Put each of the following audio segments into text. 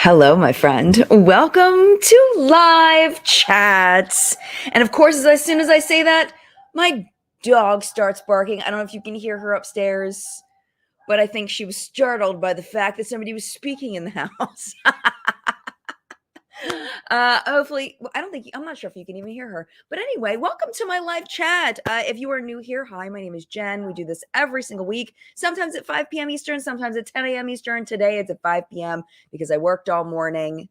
Hello, my friend. Welcome to live chats. And of course, as soon as I say that, my dog starts barking. I don't know if you can hear her upstairs, but I think she was startled by the fact that somebody was speaking in the house. Hopefully, well, I'm not sure if you can even hear her. But anyway, welcome to my live chat. If you are new here, hi, my name is Jen. We do this every single week, sometimes at 5 p.m. Eastern, sometimes at 10 a.m. Eastern. Today it's at 5 p.m. because I worked all morning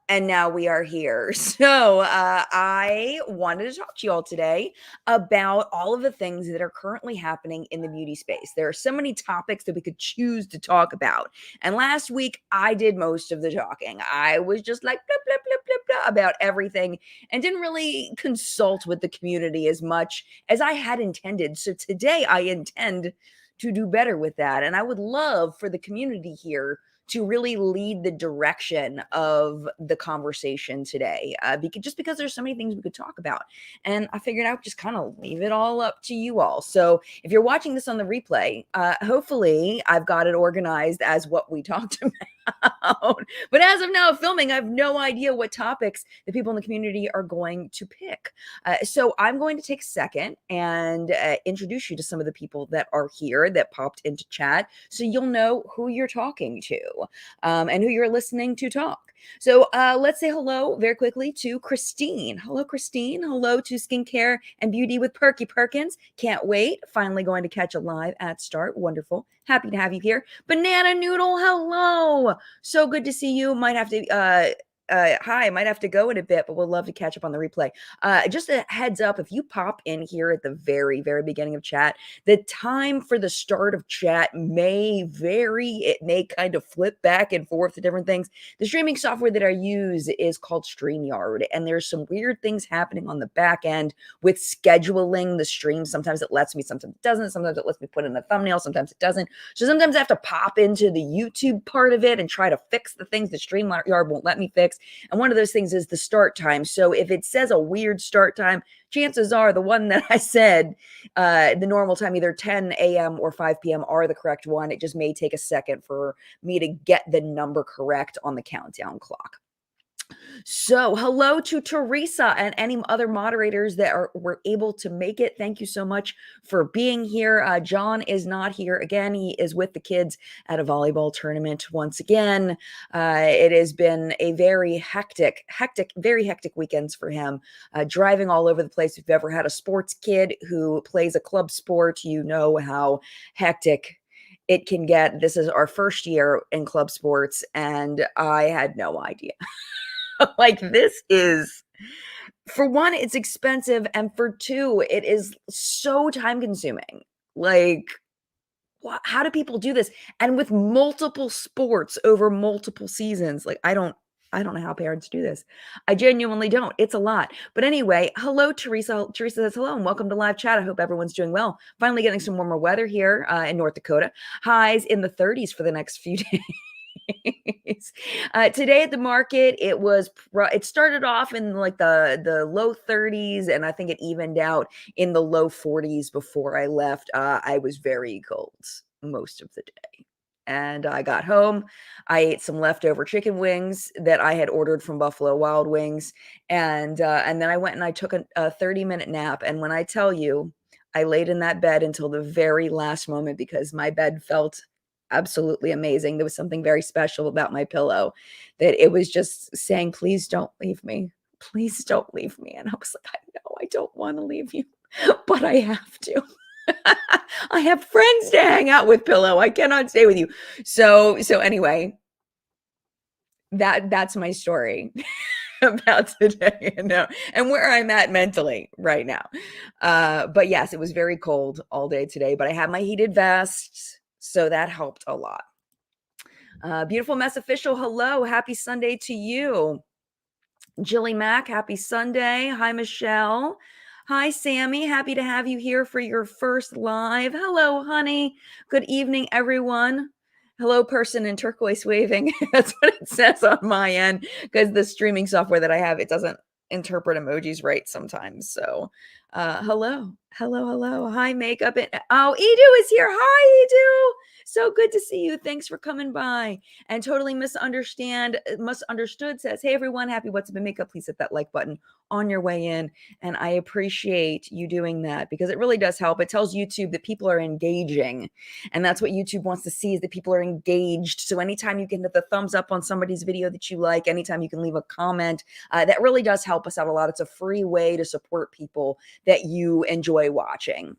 and now we are here. So I wanted to talk to you all today about all of the things that are currently happening in the beauty space. There are so many topics that we could choose to talk about. And last week, I did most of the talking. I was just like blah, blah, blah, blah, blah about everything and didn't really consult with the community as much as I had intended. So today, I intend to do better with that. And I would love for the community here to really lead the direction of the conversation today, because there's so many things we could talk about. And I figured I would just kind of leave it all up to you all. So if you're watching this on the replay, hopefully I've got it organized as what we talked about. But as of now, filming, I have no idea what topics the people in the community are going to pick. So I'm going to take a second and introduce you to some of the people that are here that popped into chat so you'll know who you're talking to and who you're listening to talk. So let's say hello very quickly to Christine. Hello, Christine. Hello to Skincare and Beauty with Perky Perkins. Can't wait. Finally going to catch a live at start. Wonderful. Happy to have you here. Banana Noodle. Hello. So good to see you. Might have to hi, I might have to go in a bit, but we'll love to catch up on the replay. Just a heads up, if you pop in here at the very, very beginning of chat, the time for the start of chat may vary. It may kind of flip back and forth to different things. The streaming software that I use is called StreamYard, and there's some weird things happening on the back end with scheduling the stream. Sometimes it lets me, sometimes it doesn't. Sometimes it lets me put in a thumbnail, sometimes it doesn't. So sometimes I have to pop into the YouTube part of it and try to fix the things that StreamYard won't let me fix. And one of those things is the start time. So if it says a weird start time, chances are the one that I said, the normal time, either 10 a.m. or 5 p.m. are the correct one. It just may take a second for me to get the number correct on the countdown clock. So hello to Teresa and any other moderators that were able to make it. Thank you so much for being here. John is not here again. He is with the kids at a volleyball tournament once again. It has been a very hectic weekends for him. Driving all over the place. If you've ever had a sports kid who plays a club sport, you know how hectic it can get. This is our first year in club sports, and I had no idea. Like, this is, for one, it's expensive, and for two, it is so time consuming. Like, how do people do this? And with multiple sports over multiple seasons, like, I don't know how parents do this. I genuinely don't. It's a lot. But anyway, hello, Teresa. Teresa says hello and welcome to live chat. I hope everyone's doing well. Finally getting some warmer weather here in North Dakota. Highs in the 30s for the next few days. Today at the market, it started off in like the low 30s, and I think it evened out in the low 40s before I left. I was very cold most of the day. And I got home. I ate some leftover chicken wings that I had ordered from Buffalo Wild Wings, and then I went and I took a 30-minute nap. And when I tell you, I laid in that bed until the very last moment because my bed felt absolutely amazing. There was something very special about my pillow, that it was just saying, please don't leave me. Please don't leave me. And I was like, I know I don't want to leave you, but I have to. I have friends to hang out with, pillow. I cannot stay with you. So anyway, that's my story about today, and where I'm at mentally right now. But yes, it was very cold all day today, but I had my heated vest, so that helped a lot. Beautiful Mess Official, hello. Happy Sunday to you. Jilly Mac, happy Sunday. Hi, Michelle. Hi, Sammy. Happy to have you here for your first live. Hello, honey. Good evening, everyone. Hello, person in turquoise waving. That's what it says on my end, because the streaming software that I have, it doesn't interpret emojis right sometimes. So hello. Hi, makeup. Oh, Edu is here. Hi, Edu. So good to see you. Thanks for coming by. And totally misunderstood says, hey everyone, happy What's Up in Makeup. Please hit that like button on your way in. And I appreciate you doing that because it really does help. It tells YouTube that people are engaging. And that's what YouTube wants to see, is that people are engaged. So anytime you can hit the thumbs up on somebody's video that you like, anytime you can leave a comment, that really does help us out a lot. It's a free way to support people that you enjoy watching.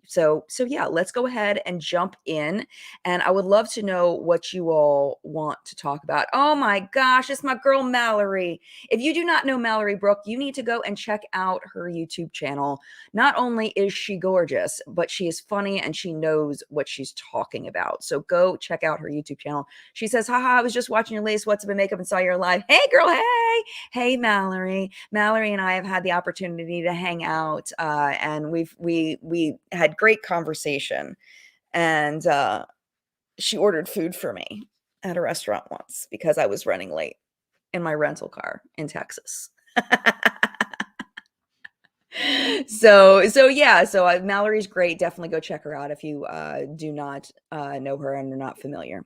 So yeah, let's go ahead and jump in. And I would love to know what you all want to talk about. Oh my gosh, it's my girl Mallory. If you do not know Mallory Brooke, you need to go and check out her YouTube channel. Not only is she gorgeous, but she is funny and she knows what she's talking about. So go check out her YouTube channel. She says, haha, I was just watching your latest What's Up in Makeup and saw you're live. Hey girl, hey. Hey Mallory. Mallory and I have had the opportunity to hang out and we had great conversation. And she ordered food for me at a restaurant once because I was running late in my rental car in Texas. Mallory's great. Definitely go check her out if you do not know her and are not familiar.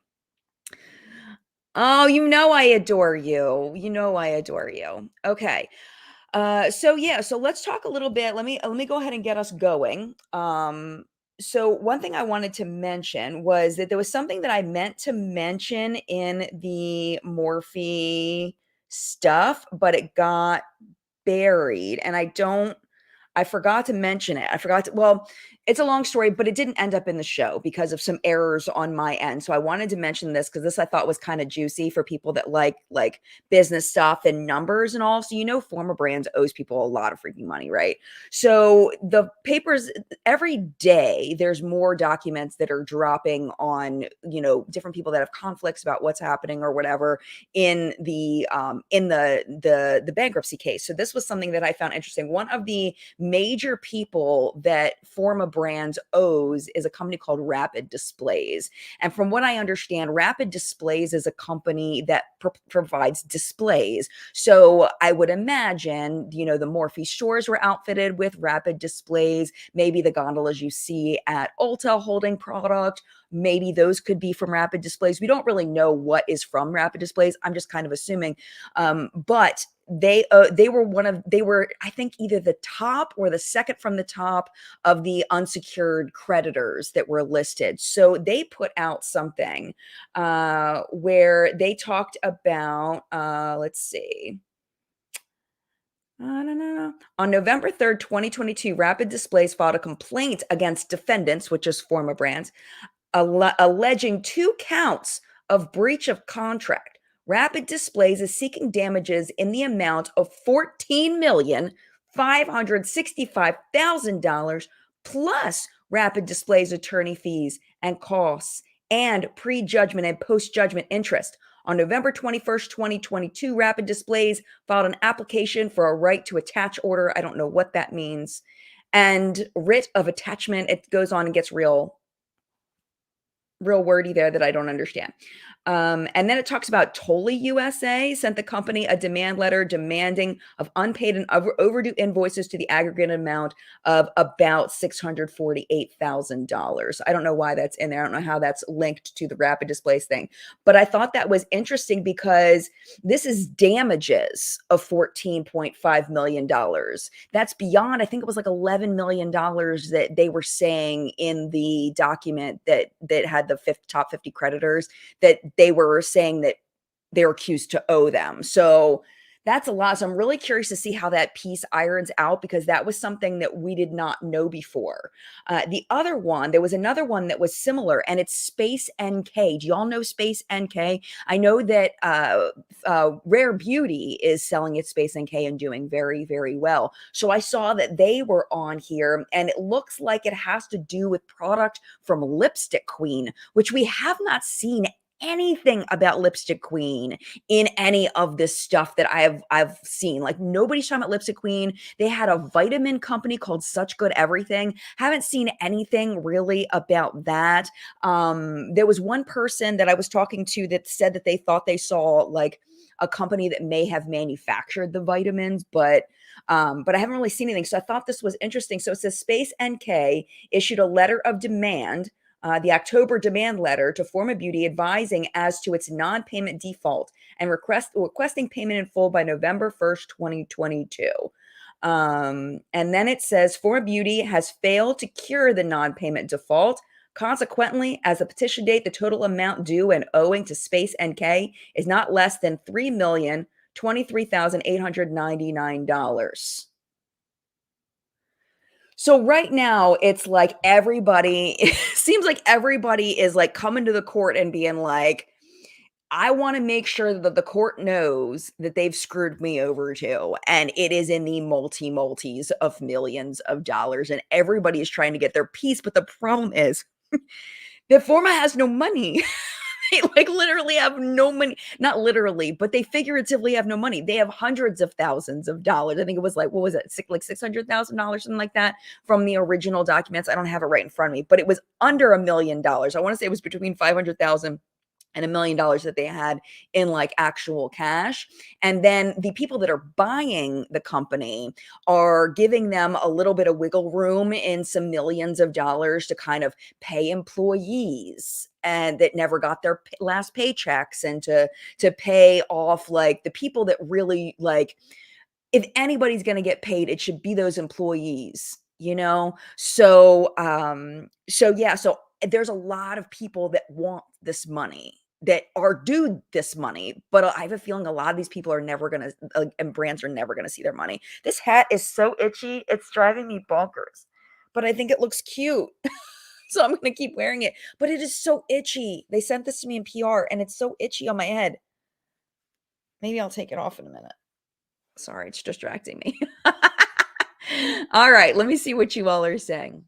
Oh, I adore you. I adore you. Okay. So let's talk a little bit. Let me go ahead and get us going. So one thing I wanted to mention was that there was something that I meant to mention in the Morphe stuff, but it got buried, and I forgot to mention it. Well, it's a long story, but it didn't end up in the show because of some errors on my end. So I wanted to mention this because this I thought was kind of juicy for people that like business stuff and numbers and all. So Forma Brands owes people a lot of freaking money, right? So the papers, every day there's more documents that are dropping on, different people that have conflicts about what's happening or whatever in the bankruptcy case. So this was something that I found interesting. One of the major people that Forma Brands owes is a company called Rapid Displays. And from what I understand, Rapid Displays is a company that provides displays. So I would imagine, the Morphe stores were outfitted with Rapid Displays. Maybe the gondolas you see at Ulta holding product, maybe those could be from Rapid Displays. We don't really know what is from Rapid Displays. I'm just kind of assuming. But they were, I think, either the top or the second from the top of the unsecured creditors that were listed. So they put out something where they talked about, let's see. No. On November 3rd, 2022, Rapid Displays filed a complaint against defendants, which is Forma Brands, alleging 2 counts of breach of contract. Rapid Displays is seeking damages in the amount of $14,565,000 plus Rapid Displays attorney fees and costs and pre-judgment and post-judgment interest. On November 21st, 2022, Rapid Displays filed an application for a right to attach order. I don't know what that means. And writ of attachment. It goes on and gets real wordy there that I don't understand. And then it talks about Tolly USA sent the company a demand letter demanding of unpaid and overdue invoices to the aggregate amount of about $648,000. I don't know why that's in there. I don't know how that's linked to the Rapid Displays thing, but I thought that was interesting because this is damages of $14.5 million. That's beyond, I think it was like $11 million that they were saying in the document that had the top 50 creditors, that they were saying that they were accused to owe them. So that's a lot. So I'm really curious to see how that piece irons out, because that was something that we did not know before. The other one, there was another one that was similar, and it's Space NK. Do y'all know Space NK? I know that Rare Beauty is selling its Space NK and doing very, very well. So I saw that they were on here, and it looks like it has to do with product from Lipstick Queen, which we have not seen anything about Lipstick Queen in any of this stuff that I've seen. Like, nobody's talking about Lipstick Queen. They had a vitamin company called Such Good Everything. Haven't seen anything really about that. There was one person that I was talking to that said that they thought they saw like a company that may have manufactured the vitamins, but I haven't really seen anything. So I thought this was interesting. So it says Space NK issued a letter of demand the October demand letter to Forma Beauty advising as to its non-payment default and requesting payment in full by November 1st, 2022. And then it says Forma Beauty has failed to cure the non-payment default. Consequently, as the petition date, the total amount due and owing to Space NK is not less than $3,023,899. So right now, it's like everybody it seems like everybody is like coming to the court and being like, I want to make sure that the court knows that they've screwed me over too. And it is in the multis of millions of dollars. And everybody is trying to get their piece. But the problem is that Forma has no money. They like literally have no money. Not literally, but they figuratively have no money. They have hundreds of thousands of dollars. I think it was like, what was it? Like $600,000, something like that from the original documents. I don't have it right in front of me, but it was under $1 million. I want to say it was between 500,000 and $1 million that they had in like actual cash. And then the people that are buying the company are giving them a little bit of wiggle room in some millions of dollars to kind of pay employees and that never got their last paychecks, and to pay off like the people that really like, if anybody's going to get paid, it should be those employees, you know? So yeah, so there's a lot of people that want this money, that are due this money, but I have a feeling a lot of these people are never going to, and brands are never going to see their money. This hat is so itchy. It's driving me bonkers, but I think it looks cute. So I'm going to keep wearing it, but it is so itchy. They sent this to me in PR and it's so itchy on my head. Maybe I'll take it off in a minute. Sorry, it's distracting me. All right, let me see what you all are saying.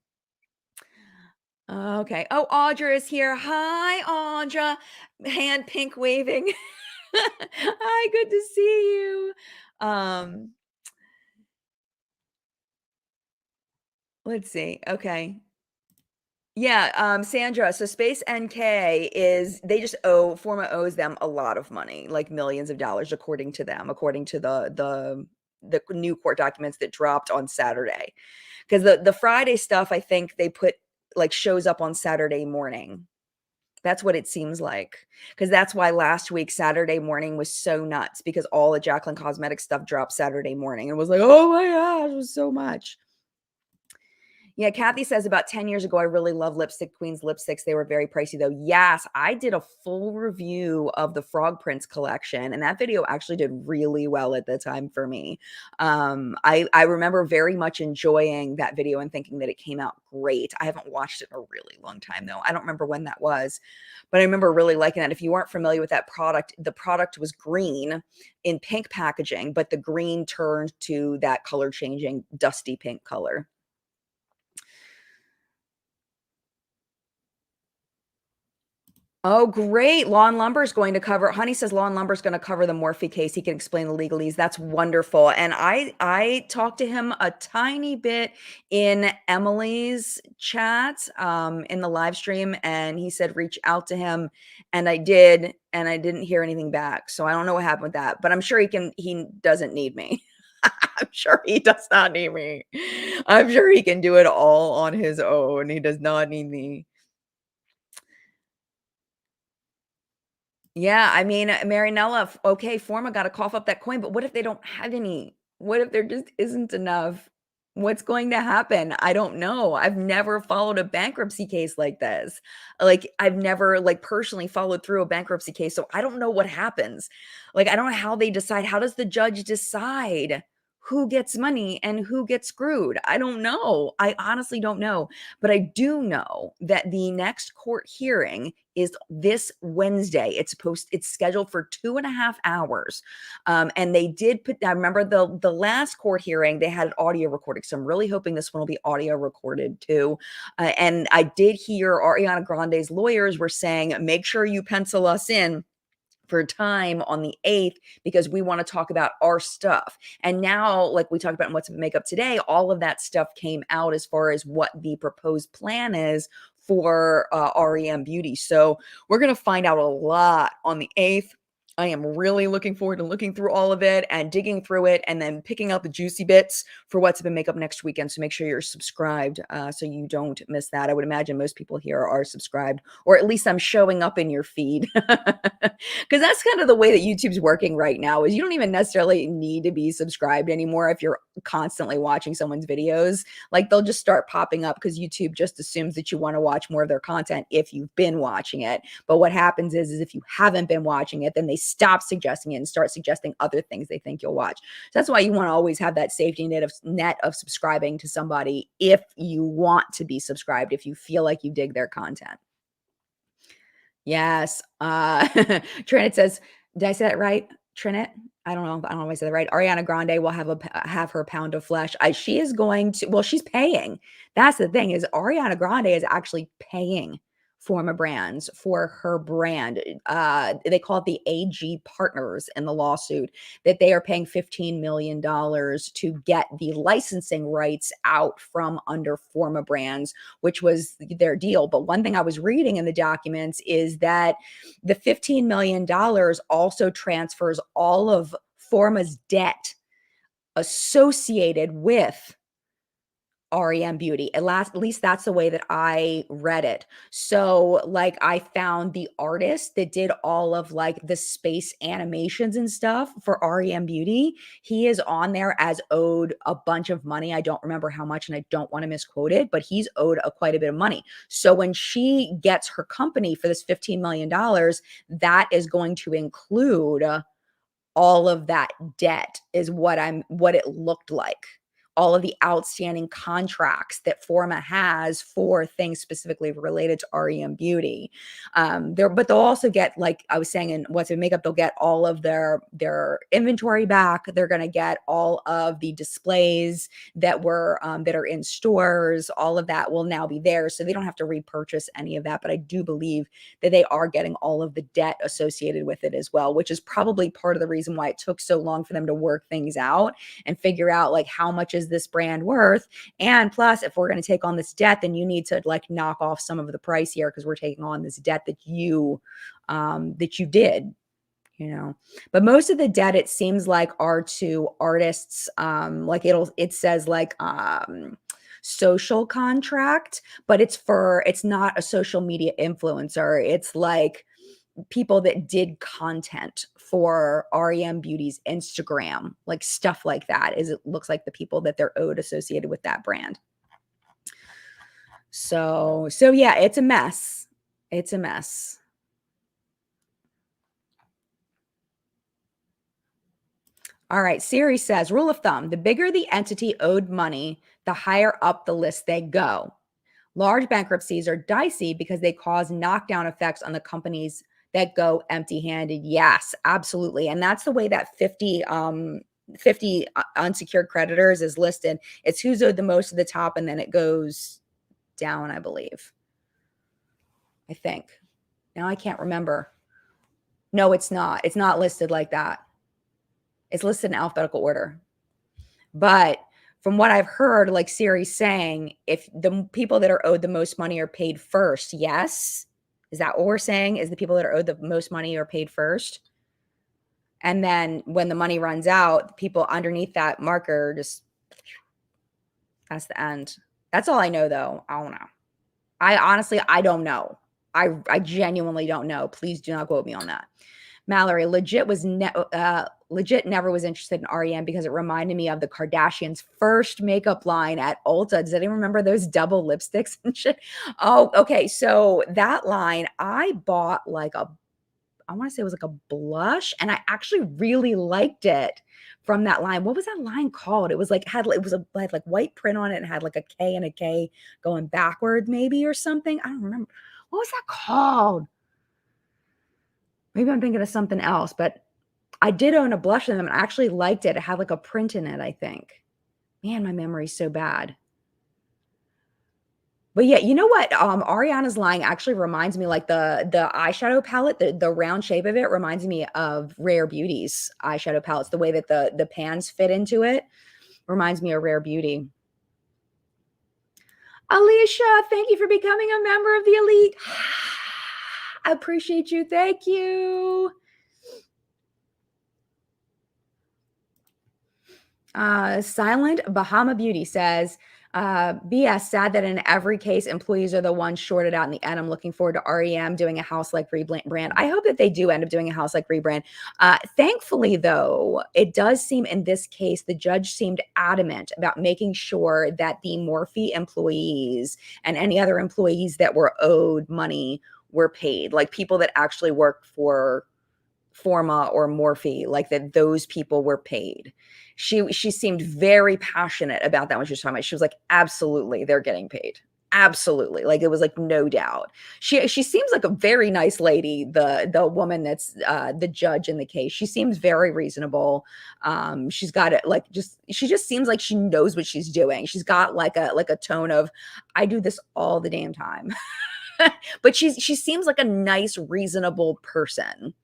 Okay. Oh, Audra is here. Hi, Audra. Hand pink waving. Hi, good to see you. Let's see. Okay. Yeah, Sandra, so Space NK is they just owe Forma owes them a lot of money, like millions of dollars according to them, according to the new court documents that dropped on Saturday. Because the Friday stuff, I think they put like shows up on Saturday morning. That's what it seems like. Because that's why last week, Saturday morning was so nuts, because all the Jacqueline Cosmetics stuff dropped Saturday morning and was like, oh my gosh, it was so much. Yeah, Kathy says about 10 years ago, I really love Lipstick Queen's lipsticks. They were very pricey though. Yes, I did a full review of the Frog Prince collection, and that video actually did really well at the time for me. I remember very much enjoying that video and thinking that it came out great. I haven't watched it in a really long time though. I don't remember when that was, but I remember really liking that. If you weren't familiar with that product, the product was green in pink packaging, but the green turned to that color changing dusty pink color. Oh, great. Law and Lumber is going to cover Honey says Law and Lumber is going to cover the Morphe case. He can explain the legalese. That's wonderful. And I talked to him a tiny bit in Emily's chat in the live stream, and he said reach out to him, and I did, and I didn't hear anything back. So I don't know what happened with that, but I'm sure he doesn't need me. I'm sure he does not need me. I'm sure he can do it all on his own. He does not need me. Yeah, I mean, Marinella, okay, Forma gotta cough up that coin, but what if they don't have any? What if there just isn't enough? What's going to happen? I don't know. I've never followed a bankruptcy case like this. Like, I've never, like, personally followed through a bankruptcy case, so I don't know what happens. Like, I don't know how they decide. How does the judge decide who gets money and who gets screwed? I don't know. I honestly don't know. But I do know that the next court hearing is this Wednesday. It's scheduled for 2.5 hours. And they did put, I remember the last court hearing, they had audio recording. So I'm really hoping this one will be audio recorded too. And I did hear Ariana Grande's lawyers were saying, make sure you pencil us in for time on the 8th, because we want to talk about our stuff. And now, like we talked about in What's Makeup Today, all of that stuff came out as far as what the proposed plan is for REM Beauty. So we're going to find out a lot on the 8th. I am really looking forward to looking through all of it and digging through it and then picking out the juicy bits for what's up in makeup next weekend. So make sure you're subscribed so you don't miss that. I would imagine most people here are subscribed, or at least I'm showing up in your feed. Because that's kind of the way that YouTube's working right now is you don't even necessarily need to be subscribed anymore if you're constantly watching someone's videos. Like they'll just start popping up because YouTube just assumes that you want to watch more of their content if you've been watching it. But what happens is if you haven't been watching it, then they stop suggesting it and start suggesting other things they think you'll watch. So that's why you want to always have that safety net of subscribing to somebody if you want to be subscribed, if you feel like you dig their content. Yes. Trinit says, did I say that right? Trinit? I don't know if I said that right. Ariana Grande will have her pound of flesh. She is going to, well, she's paying. That's the thing is Ariana Grande is actually paying Forma Brands for her brand. They call it the AG partners in the lawsuit that they are paying $15 million to get the licensing rights out from under Forma Brands, which was their deal. But one thing I was reading in the documents is that the $15 million also transfers all of Forma's debt associated with REM Beauty. At least that's the way that I read it. So, like, I found the artist that did all of like the space animations and stuff for REM Beauty. He is on there as owed a bunch of money. I don't remember how much, and I don't want to misquote it, but he's owed quite a bit of money. So when she gets her company for this $15 million, that is going to include all of that debt is what it looked like. All of the outstanding contracts that Forma has for things specifically related to REM Beauty. But they'll also get, like I was saying, in What's in Makeup, they'll get all of their inventory back. They're gonna get all of the displays that are in stores. All of that will now be there, so they don't have to repurchase any of that. But I do believe that they are getting all of the debt associated with it as well, which is probably part of the reason why it took so long for them to work things out and figure out like how much is this brand worth. And plus, if we're going to take on this debt, then you need to like knock off some of the price here because we're taking on this debt that you did. But most of the debt, it seems like, are to artists. Like it says like social contract, but it's not a social media influencer. It's like people that did content for REM Beauty's Instagram, like stuff like that. It looks like the people that they're owed associated with that brand. So yeah, it's a mess. It's a mess. All right. Siri says, rule of thumb, the bigger the entity owed money, the higher up the list they go. Large bankruptcies are dicey because they cause knockdown effects on the companies that go empty-handed. Yes, absolutely. And that's the way that 50 unsecured creditors is listed. It's who's owed the most at the top, and then it goes down, I believe. I think. Now I can't remember. No, it's not. It's not listed like that. It's listed in alphabetical order. But from what I've heard, like Siri's saying, if the people that are owed the most money are paid first, yes. Is that what we're saying? Is the people that are owed the most money are paid first? And then when the money runs out, the people underneath that marker just, that's the end. That's all I know, though. I don't know. I don't know. I genuinely don't know. Please do not quote me on that. Mallory, legit never was interested in REM because it reminded me of the Kardashians' first makeup line at Ulta. Does anyone remember those double lipsticks and shit? Oh, okay. So that line, I bought I want to say it was like a blush, and I actually really liked it from that line. What was that line called? It was like had like white print on it and had like a K and a K going backward, maybe, or something. I don't remember. What was that called? Maybe I'm thinking of something else, but I did own a blush in them and I actually liked it. It had like a print in it, I think. Man, my memory's so bad. But yeah, you know what? Ariana's line actually reminds me, like the eyeshadow palette, the round shape of it reminds me of Rare Beauty's eyeshadow palettes. The way that the pans fit into it reminds me of Rare Beauty. Alicia, thank you for becoming a member of the elite. I appreciate you. Thank you. Silent Bahama Beauty says, BS, sad that in every case, employees are the ones shorted out in the end. I'm looking forward to REM doing a house like rebrand. I hope that they do end up doing a house like rebrand. Thankfully, though, it does seem in this case, the judge seemed adamant about making sure that the Morphe employees and any other employees that were owed money were paid, like people that actually work for Forma or Morphe, like that those people were paid. She seemed very passionate about that when she was talking about it. She was like, absolutely, they're getting paid. Absolutely. Like it was like no doubt. She seems like a very nice lady, the woman that's the judge in the case. She seems very reasonable. She's got it like just she just seems like she knows what she's doing. She's got like a tone of I do this all the damn time. But she seems like a nice, reasonable person.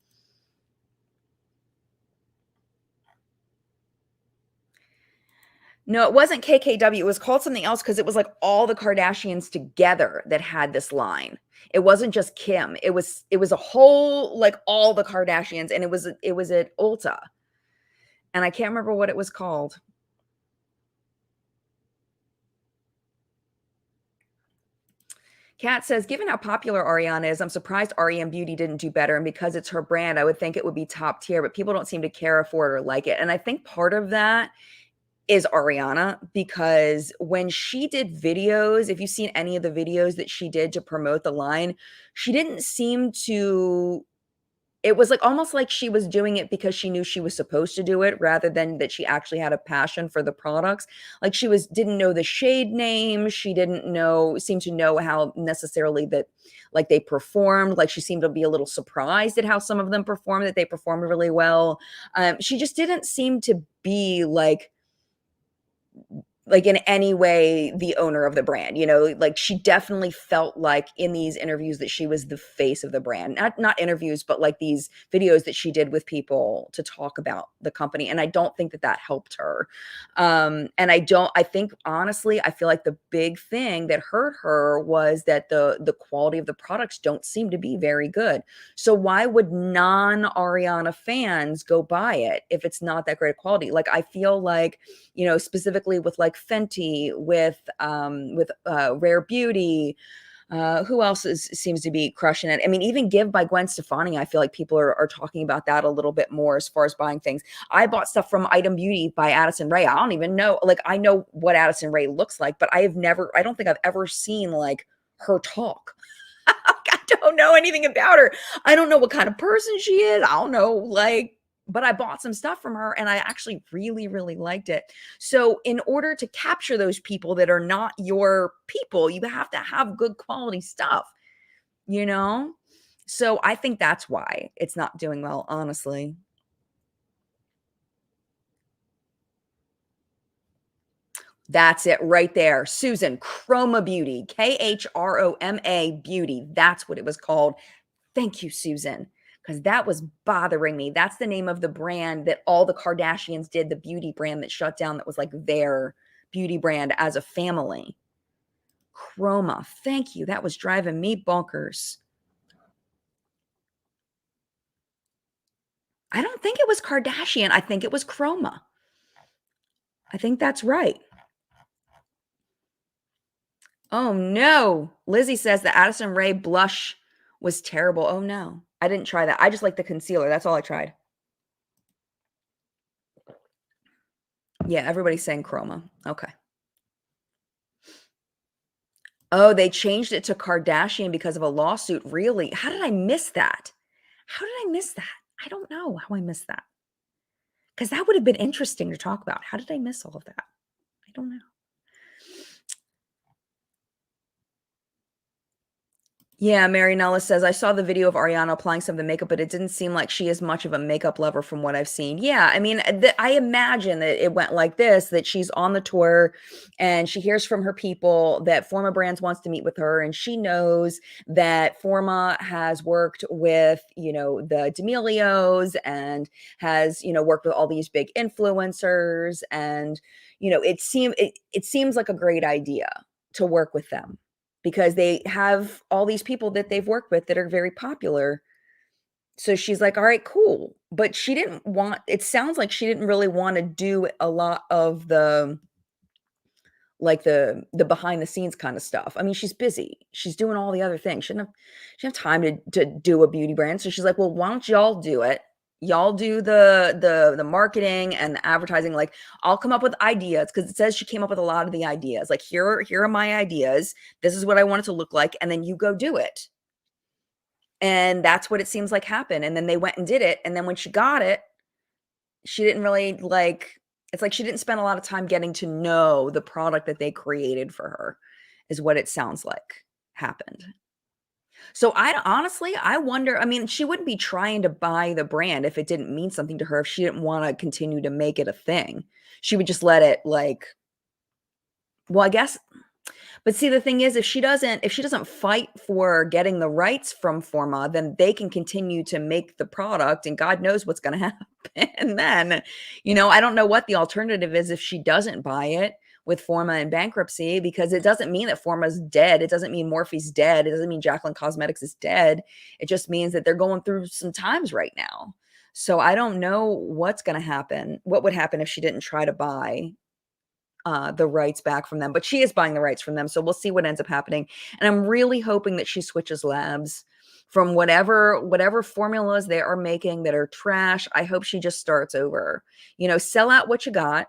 No, it wasn't KKW. It was called something else because it was like all the Kardashians together that had this line. It wasn't just Kim. It was a whole like all the Kardashians, and it was at Ulta, and I can't remember what it was called. Kat says, given how popular Ariana is, I'm surprised REM Beauty didn't do better. And because it's her brand, I would think it would be top tier, but people don't seem to care for it or like it. And I think part of that is Ariana because when she did videos, if you've seen any of the videos that she did to promote the line, she didn't seem to it was like almost like she was doing it because she knew she was supposed to do it rather than that she actually had a passion for the products. Like she was didn't know the shade names, she didn't know seem to know how necessarily that like they performed, like she seemed to be a little surprised at how some of them performed, that they performed really well. She just didn't seem to be like in any way the owner of the brand, like she definitely felt like in these interviews that she was the face of the brand, not interviews, but like these videos that she did with people to talk about the company. And I don't think that that helped her. And I think honestly, I feel like the big thing that hurt her was that the quality of the products don't seem to be very good. So why would non-Ariana fans go buy it if it's not that great a quality? Like I feel like, specifically with like Fenty, with Rare Beauty. Who else seems to be crushing it? I mean, even Give by Gwen Stefani, I feel like people are talking about that a little bit more as far as buying things. I bought stuff from Item Beauty by Addison Rae. I don't even know, like, I know what Addison Rae looks like, but I don't think I've ever seen like her talk. I don't know anything about her. I don't know what kind of person she is. I don't know, like, but I bought some stuff from her and I actually really, really liked it. So, in order to capture those people that are not your people, you have to have good quality stuff, you know? So, I think that's why it's not doing well, honestly. That's it right there. Susan, Chroma Beauty, Kroma Beauty. That's what it was called. Thank you, Susan, because that was bothering me. That's the name of the brand that all the Kardashians did, the beauty brand that shut down, that was like their beauty brand as a family. Chroma. Thank you. That was driving me bonkers. I don't think it was Kardashian. I think it was Chroma. I think that's right. Oh no. Lizzie says the Addison Rae blush was terrible. Oh no. I didn't try that. I just like the concealer. That's all I tried. Yeah, everybody's saying Chroma. Okay. Oh, they changed it to Kardashian because of a lawsuit. Really? How did I miss that? How did I miss that? I don't know how I missed that. Because that would have been interesting to talk about. How did I miss all of that? I don't know. Yeah, Mary Nellis says, I saw the video of Ariana applying some of the makeup, but it didn't seem like she is much of a makeup lover from what I've seen. Yeah, I mean, I imagine that it went like this, that she's on the tour and she hears from her people that Forma Brands wants to meet with her. And she knows that Forma has worked with, the D'Amelios and has, worked with all these big influencers. And, it seems like a great idea to work with them because they have all these people that they've worked with that are very popular. So she's like, "All right, cool." But she didn't want it sounds like she didn't really wanna do a lot of the like, the behind the scenes kinda stuff. I mean, she's busy. She's doing all the other things. She didn't have time to do a beauty brand, so she's like, "Well, why don't y'all do it? Y'all do the marketing and the advertising, like, I'll come up with ideas because it says she came up with a lot of the ideas, like, "Here are my ideas. This is what I want it to look like, and then you go do it." And that's what it seems like happened, and then they went and did it, and then when she got it, she didn't really, like it's like she didn't spend a lot of time getting to know the product that they created for her, is what it sounds like happened. So I honestly, I wonder I mean, she wouldn't be trying to buy the brand if it didn't mean something to her, if she didn't wanna continue to make it a thing. She would just let it, like well, I guess but see, the thing is, if she doesn't fight for getting the rights from Forma, then they can continue to make the product, and God knows what's gonna happen then. I don't know what the alternative is if she doesn't buy it with Forma in bankruptcy, because it doesn't mean that Forma's dead. It doesn't mean Morphe's dead. It doesn't mean Jacqueline Cosmetics is dead. It just means that they're going through some times right now. So I don't know what's gonna happen. What would happen if she didn't try to buy the rights back from them, but she is buying the rights from them, so we'll see what ends up happening, and I'm really hoping that she switches labs from whatever formulas they are making that are trash. I hope she just starts over. Sell out what you got.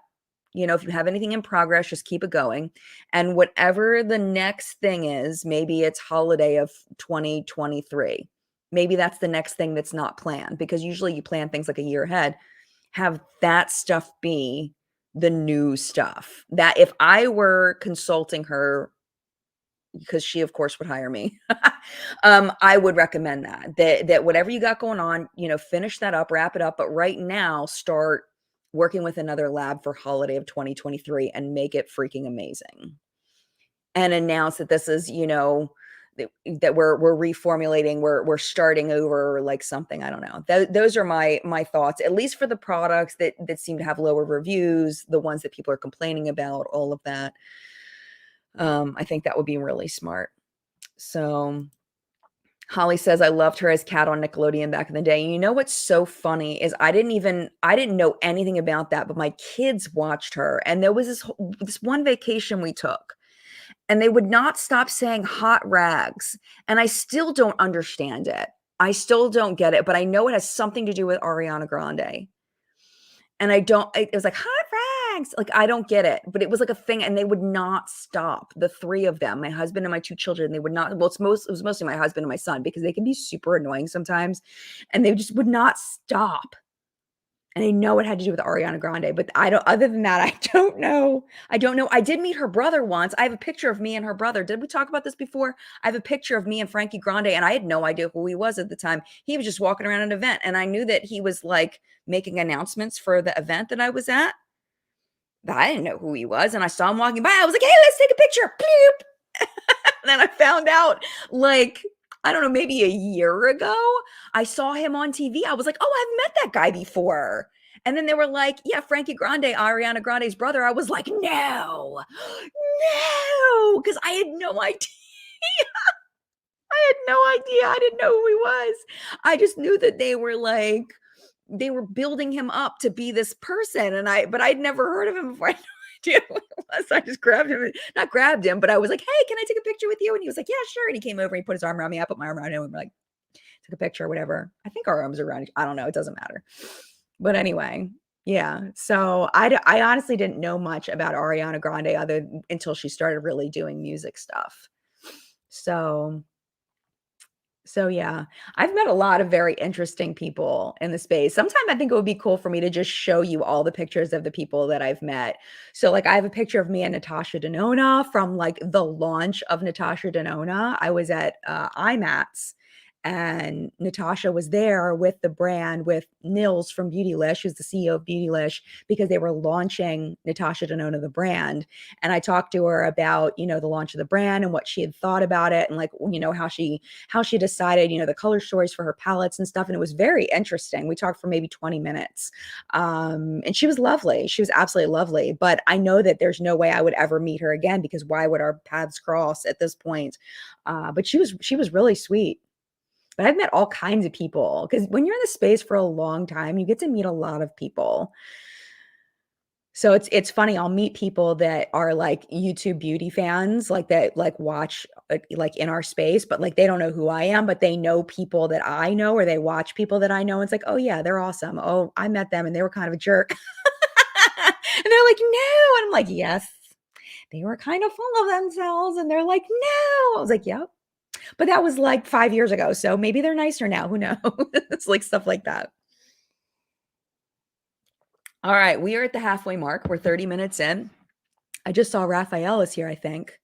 If you have anything in progress, just keep it going, and whatever the next thing is, maybe it's holiday of 2023. Maybe that's the next thing that's not planned, because usually you plan things like a year ahead. Have that stuff be the new stuff. That if I were consulting her, because she, of course, would hire me, I would recommend that whatever you got going on, finish that up, wrap it up, but right now start working with another lab for holiday of 2023 and make it freaking amazing. And announce that this is, that we're reformulating, we're starting over, like something. I don't know. Those are my thoughts, at least for the products that seem to have lower reviews, the ones that people are complaining about, all of that. I think that would be really smart. So Holly says, I loved her as Kat on Nickelodeon back in the day. And you know what's so funny is I didn't know anything about that, but my kids watched her. And there was this one vacation we took, and they would not stop saying hot rags, and I still don't understand it. I still don't get it, but I know it has something to do with Ariana Grande, and I don't it was like, "Hot rags!" Like, I don't get it, but it was like a thing, and they would not stop, the 3 of them, my husband and my 2 children, they would not well, it was mostly my husband and my son, because they can be super annoying sometimes, and they just would not stop. And I know it had to do with Ariana Grande, but I don't other than that, I don't know. I don't know. I did meet her brother once. I have a picture of me and her brother. Did we talk about this before? I have a picture of me and Frankie Grande, and I had no idea who he was at the time. He was just walking around an event, and I knew that he was, like, making announcements for the event that I was at, but I didn't know who he was, and I saw him walking by. I was like, "Hey, let's take a picture." Bloop. And then I found out, like, I don't know, maybe a year ago, I saw him on TV. I was like, "Oh, I've met that guy before." And then they were like, "Yeah, Frankie Grande, Ariana Grande's brother." I was like, "No, no," because I had no idea. I had no idea. I didn't know who he was. I just knew that they were building him up to be this person, but I'd never heard of him before. I had no idea who it was. I just grabbed him, not grabbed him, but I was like, "Hey, can I take a picture with you?" And he was like, "Yeah, sure." And he came over and he put his arm around me. I put my arm around him and we're like, took a picture or whatever. I think our arms are around. I don't know. It doesn't matter. But anyway, yeah. So I honestly didn't know much about Ariana Grande until she started really doing music stuff. So yeah, I've met a lot of very interesting people in the space. Sometimes I think it would be cool for me to just show you all the pictures of the people that I've met. So, like, I have a picture of me and Natasha Denona from, like, the launch of Natasha Denona. I was at IMATS, and Natasha was there with the brand, with Nils from Beautylish, who's the CEO of Beautylish, because they were launching Natasha Denona, the brand. And I talked to her about, the launch of the brand and what she had thought about it, and, like, how she decided, the color stories for her palettes and stuff. And it was very interesting. We talked for maybe 20 minutes. And she was lovely. She was absolutely lovely. But I know that there's no way I would ever meet her again, because why would our paths cross at this point? But she was really sweet. But I've met all kinds of people because when you're in the space for a long time, you get to meet a lot of people. So it's funny, I'll meet people that are, like, YouTube beauty fans, like, that, like, watch, like, in our space, but, like, they don't know who I am, but they know people that I know, or they watch people that I know, and it's like, "Oh, yeah, they're awesome. Oh, I met them, and they were kind of a jerk." And they're like, "No," and I'm like, "Yes, they were kind of full of themselves," and they're like, "No." I was like, "Yep." But that was, like, 5 years ago, so maybe they're nicer now, who knows? It's like stuff like that. All right, we are at the halfway mark. We're 30 minutes in. I just saw Raphael is here, I think.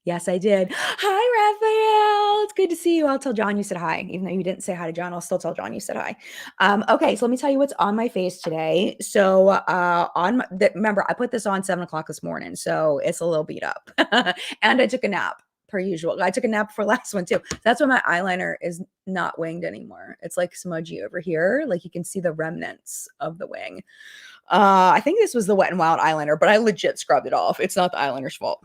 Yes, I did. Hi, Raphael. It's good to see you. I'll tell John you said hi. Even though you didn't say hi to John, I'll still tell John you said hi. Okay, so let me tell you what's on my face today. So remember, I put this on 7 o'clock this morning, so it's a little beat up. And I took a nap per usual. I took a nap for last one too. That's why my eyeliner is not winged anymore. It's like smudgy over here. Like you can see the remnants of the wing. I think this was the Wet n Wild eyeliner, but I legit scrubbed it off. It's not the eyeliner's fault.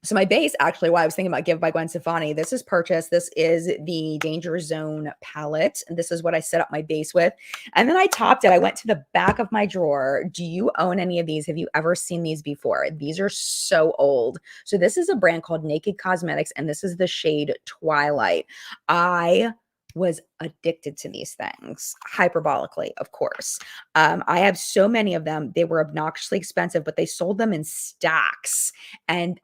So my base, actually, why I was thinking about Give by Gwen Stefani, this is purchased. This is the Danger Zone palette. And this is what I set up my base with. And then I topped it. I went to the back of my drawer. Do you own any of these? Have you ever seen these before? These are so old. So this is a brand called Naked Cosmetics, and this is the shade Twilight. I was addicted to these things, hyperbolically, of course. I have so many of them. They were obnoxiously expensive, but they sold them in stacks. And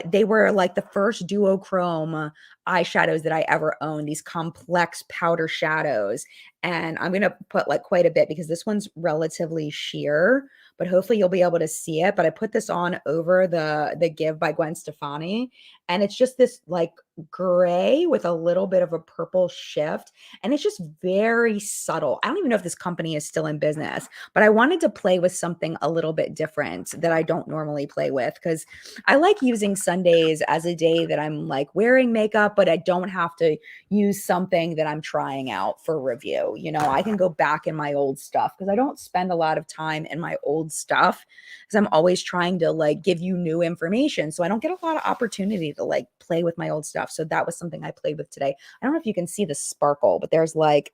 they were like the first duochrome eyeshadows that I ever owned, these complex powder shadows. And I'm going to put like quite a bit because this one's relatively sheer, but hopefully you'll be able to see it. But I put this on over the Give by Gwen Stefani, and it's just this like gray with a little bit of a purple shift, and it's just very subtle. I don't even know if this company is still in business, but I wanted to play with something a little bit different that I don't normally play with because I like using Sundays as a day that I'm like wearing makeup, but I don't have to use something that I'm trying out for review. You know, I can go back in my old stuff because I don't spend a lot of time in my old stuff because I'm always trying to like give you new information. So I don't get a lot of opportunity to like play with my old stuff. So that was something I played with today. I don't know if you can see the sparkle, but there's like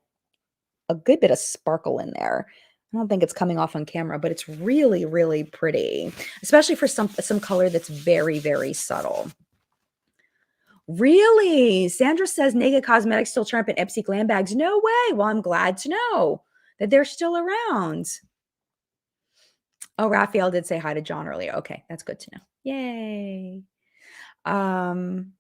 a good bit of sparkle in there. I don't think it's coming off on camera, but it's really, really pretty, especially for some color that's very, very subtle. Really? Sandra says Naked Cosmetics still trying up Ipsy glam bags. No way. Well, I'm glad to know that they're still around. Oh, Raphael did say hi to John earlier. Okay, that's good to know. Yay. Um,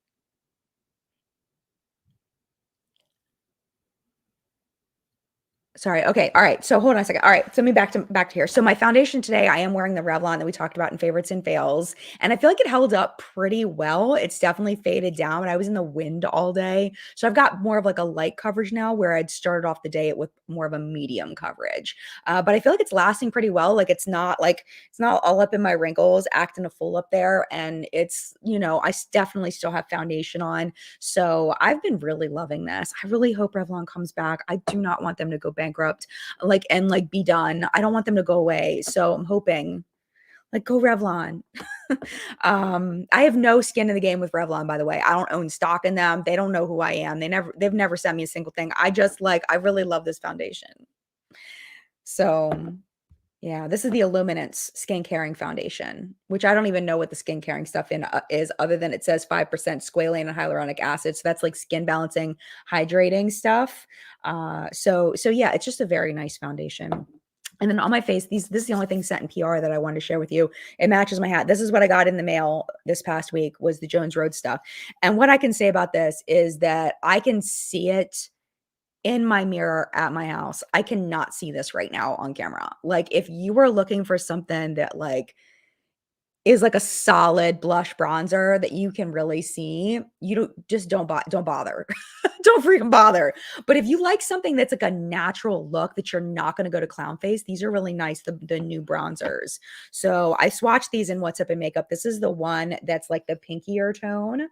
Sorry. Okay. All right. So hold on a second. All right. So let me back to here. So my foundation today, I am wearing the Revlon that we talked about in favorites and fails, and I feel like it held up pretty well. It's definitely faded down. I was in the wind all day, so I've got more of like a light coverage now, where I'd started off the day with more of a medium coverage. But I feel like it's lasting pretty well. Like it's not all up in my wrinkles, acting a fool up there, and it's definitely still have foundation on. So I've been really loving this. I really hope Revlon comes back. I do not want them to go bankrupt, and be done. I don't want them to go away. So I'm hoping like go Revlon. I have no skin in the game with Revlon, by the way. I don't own stock in them. They don't know who I am. They've never sent me a single thing. I really love this foundation. So yeah, this is the Illuminance Skin Caring Foundation, which I don't even know what the skin caring stuff in is, other than it says 5% squalane and hyaluronic acid. So that's like skin balancing, hydrating stuff. So yeah, it's just a very nice foundation. And then on my face, this is the only thing sent in PR that I wanted to share with you. It matches my hat. This is what I got in the mail this past week, was the Jones Road stuff. And what I can say about this is that I can see it in my mirror at my house. I cannot see this right now on camera. Like if you were looking for something that like is like a solid blush bronzer that you can really see, you don't bother. Don't freaking bother. But if you like something that's like a natural look that you're not going to go to clown face, these are really nice, the new bronzers. So I swatched these in What's Up in Makeup. This is the one that's like the pinkier tone.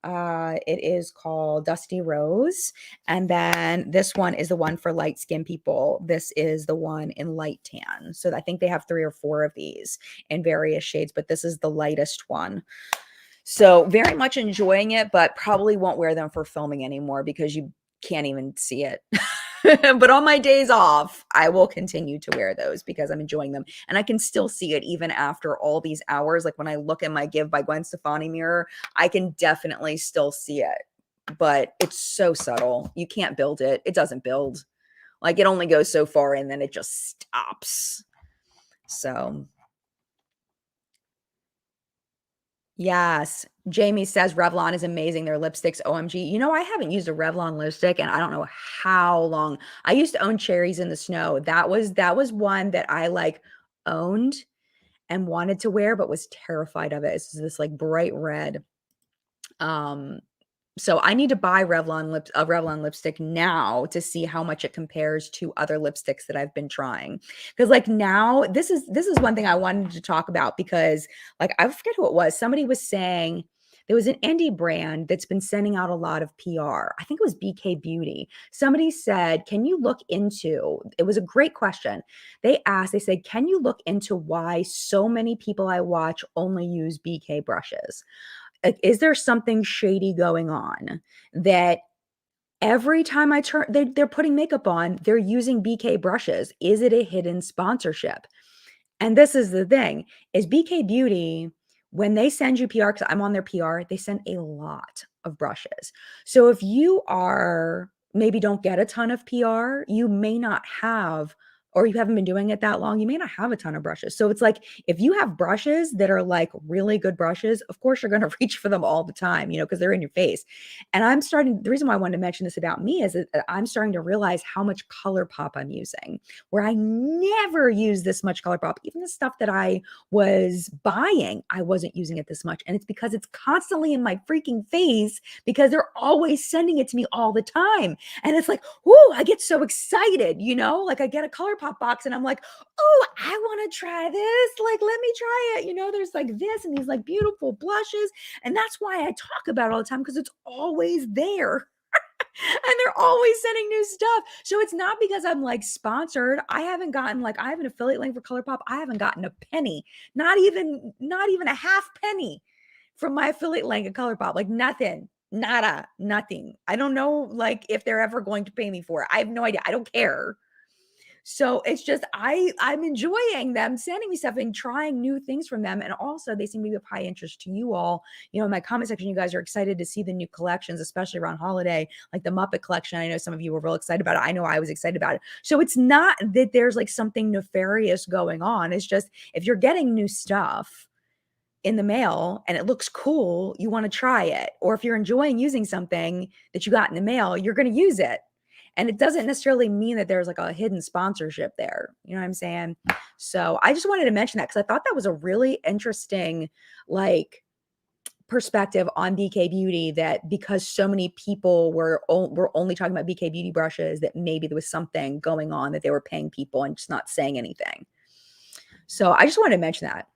It is called Dusty Rose. And then this one is the one for light skin people. This is the one in light tan. So I think they have 3 or 4 of these in various shades, but this is the lightest one. So very much enjoying it, but probably won't wear them for filming anymore because can't even see it. But on my days off, I will continue to wear those because I'm enjoying them. And I can still see it even after all these hours. Like when I look in my Give by Gwen Stefani mirror, I can definitely still see it. But it's so subtle. You can't build it. It doesn't build. Like it only goes so far and then it just stops. So yes. Jamie says Revlon is amazing. Their lipsticks, OMG. You know, I haven't used a Revlon lipstick and I don't know how long. I used to own Cherries in the Snow. That was one that I like owned and wanted to wear, but was terrified of it. It's this like bright red. Um, so I need to buy a Revlon lipstick now to see how much it compares to other lipsticks that I've been trying. Because like now, this is one thing I wanted to talk about because like I forget who it was. Somebody was saying there was an indie brand that's been sending out a lot of PR. I think it was BK Beauty. Somebody said, "Can you look into?" It was a great question. They said, "Can you look into why so many people I watch only use BK brushes?" Like, is there something shady going on that every time I turn they're putting makeup on, they're using BK brushes? Is it a hidden sponsorship? And this is the thing, is BK Beauty, when they send you PR, because I'm on their PR, they send a lot of brushes. So if you are maybe don't get a ton of PR, you may not have, or you haven't been doing it that long, you may not have a ton of brushes. So it's like if you have brushes that are like really good brushes, of course you're going to reach for them all the time, because they're in your face. And the reason why I wanted to mention this about me is that I'm starting to realize how much ColourPop I'm using, where I never use this much ColourPop. Even the stuff that I was buying, I wasn't using it this much. And it's because it's constantly in my freaking face because they're always sending it to me all the time. And it's like, whoo, I get so excited, like I get a ColourPop box and I'm like, oh, I want to try this. Like, let me try it. There's like this and these like beautiful blushes. And that's why I talk about it all the time because it's always there. And they're always sending new stuff. So it's not because I'm like sponsored. I haven't gotten I have an affiliate link for ColourPop. I haven't gotten a penny, not even a half penny from my affiliate link at ColourPop. Like nothing, nada, nothing. I don't know if they're ever going to pay me for it. I have no idea. I don't care. So it's just I'm enjoying them sending me stuff and trying new things from them. And also they seem to be of high interest to you all. In my comment section, you guys are excited to see the new collections, especially around holiday, like the Muppet collection. I know some of you were real excited about it. I know I was excited about it. So it's not that there's like something nefarious going on. It's just if you're getting new stuff in the mail and it looks cool, you want to try it. Or if you're enjoying using something that you got in the mail, you're going to use it. And it doesn't necessarily mean that there's like a hidden sponsorship there. You know what I'm saying? So I just wanted to mention that because I thought that was a really interesting, perspective on BK Beauty, that because so many people were only talking about BK Beauty brushes, that maybe there was something going on, that they were paying people and just not saying anything. So I just wanted to mention that.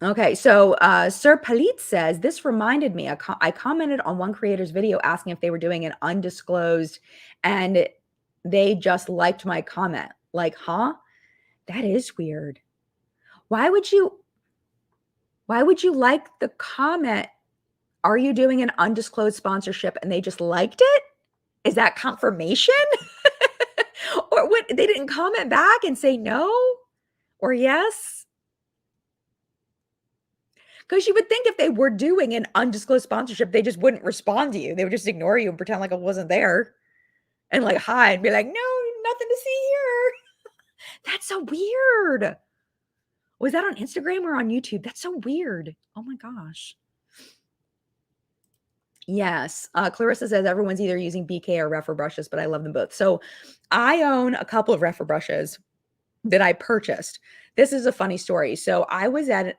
Okay, so Sir Palit says, this reminded me, I commented on one creator's video asking if they were doing an undisclosed, and they just liked my comment. Like, huh? That is weird. Why would you like the comment? Are you doing an undisclosed sponsorship and they just liked it? Is that confirmation? Or what? They didn't comment back and say no or yes? Because you would think if they were doing an undisclosed sponsorship, they just wouldn't respond to you. They would just ignore you and pretend like it wasn't there and hide and be like, no, nothing to see here. That's so weird. Was that on Instagram or on YouTube? That's so weird. Oh my gosh. Yes. Clarissa says everyone's either using BK or Refer brushes, but I love them both. So I own a couple of Refer brushes that I purchased. This is a funny story. So I was at,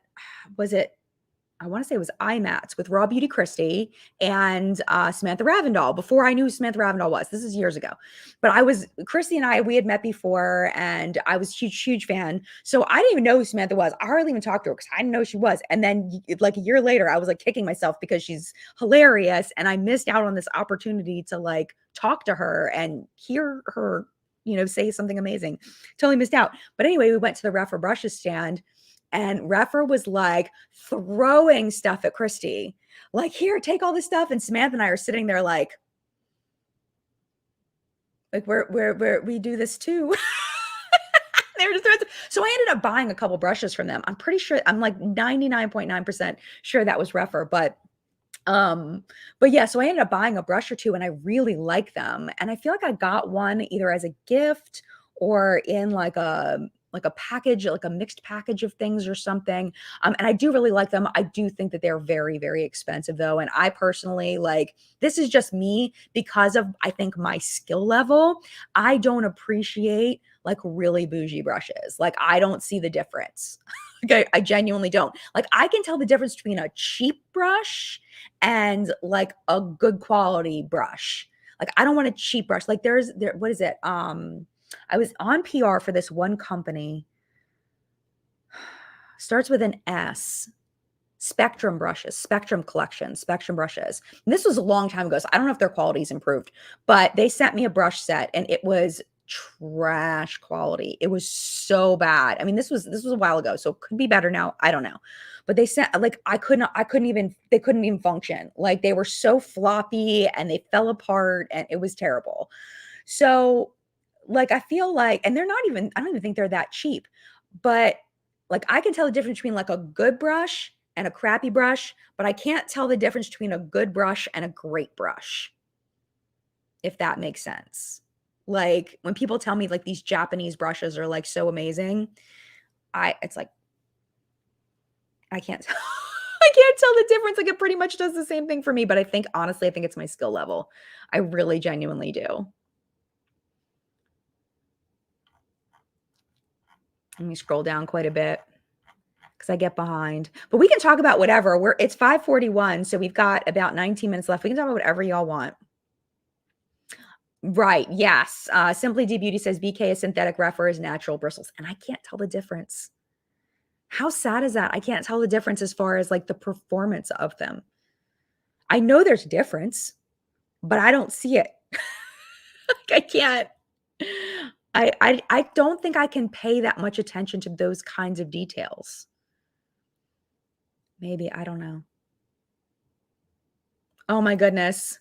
I want to say it was IMATS with Raw Beauty Christie and Samantha Ravendall, before I knew who Samantha Ravendall was. This is years ago. But Christy and we had met before, and I was a huge, huge fan. So I didn't even know who Samantha was. I hardly even talked to her because I didn't know who she was. And then a year later, I was kicking myself because she's hilarious. And I missed out on this opportunity to talk to her and hear her, say something amazing. Totally missed out. But anyway, we went to the Refer brushes stand. And Reffer was like throwing stuff at Christy, like, here, take all this stuff. And Samantha and I are sitting there like we do this too. So I ended up buying a couple brushes from them. I'm pretty sure, I'm like 99.9% sure that was Reffer, but yeah, so I ended up buying a brush or two and I really like them. And I feel like I got one either as a gift or in like a package, like a mixed package of things or something. And I do really like them. I do think that they're very, very expensive though. And I personally like, this is just me because of, I think, my skill level. I don't appreciate like really bougie brushes. Like I don't see the difference. Like I genuinely don't. Like I can tell the difference between a cheap brush and like a good quality brush. Like I don't want a cheap brush. Like what is it? I was on PR for this one company. Starts with an S. Spectrum brushes, Spectrum collection, Spectrum brushes. And this was a long time ago, so I don't know if their quality's improved, but they sent me a brush set and it was trash quality. It was so bad. I mean, this was a while ago, so it could be better now. I don't know. But they sent like they couldn't even function. Like they were so floppy and they fell apart and it was terrible. So like I feel like, and they're not even, I don't even think they're that cheap, but like I can tell the difference between like a good brush and a crappy brush, but I can't tell the difference between a good brush and a great brush, if that makes sense. Like when people tell me like these Japanese brushes are like so amazing, it's like I can't I can't tell the difference. Like it pretty much does the same thing for me, but I think honestly, I think it's my skill level. I really genuinely do. Let me scroll down quite a bit because I get behind. But we can talk about whatever. It's 5:41, so we've got about 19 minutes left. We can talk about whatever y'all want. Right. Yes. Simply D Beauty says BK is synthetic, Reffer is natural bristles, and I can't tell the difference. How sad is that? I can't tell the difference as far as like the performance of them. I know there's a difference, but I don't see it. Like, I can't. I don't think I can pay that much attention to those kinds of details. Maybe, I don't know. Oh my goodness.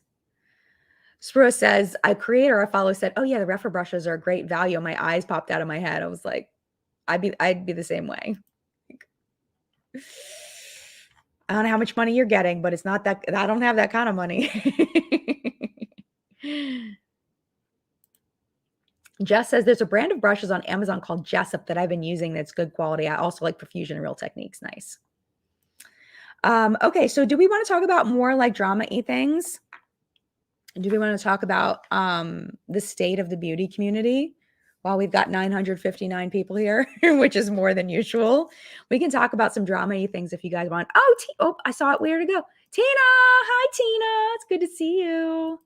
Spro says, I create or I follow said, oh yeah, the Reffer brushes are a great value. My eyes popped out of my head. I was like, I'd be the same way. I don't know how much money you're getting, but it's not that I don't have that kind of money. Jess says there's a brand of brushes on Amazon called Jessup that I've been using that's good quality. I also like Profusion and Real Techniques. Nice. Okay, so do we want to talk about more like drama-y things? Do we want to talk about the state of the beauty community? While we've got 959 people here, which is more than usual, we can talk about some drama-y things if you guys want. Oh, I saw it. Where to go? Tina, hi Tina. It's good to see you.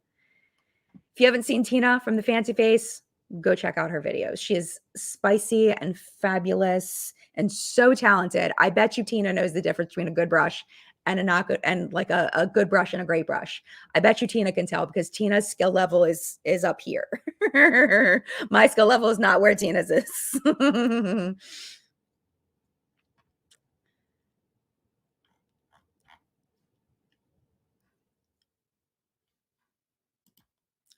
If you haven't seen Tina from the Fancy Face, go check out her videos. She is spicy and fabulous and so talented. I bet you Tina knows the difference between a good brush and a not good, and like a good brush and a great brush. I bet you Tina can tell because Tina's skill level is up here. My skill level is not where Tina's is.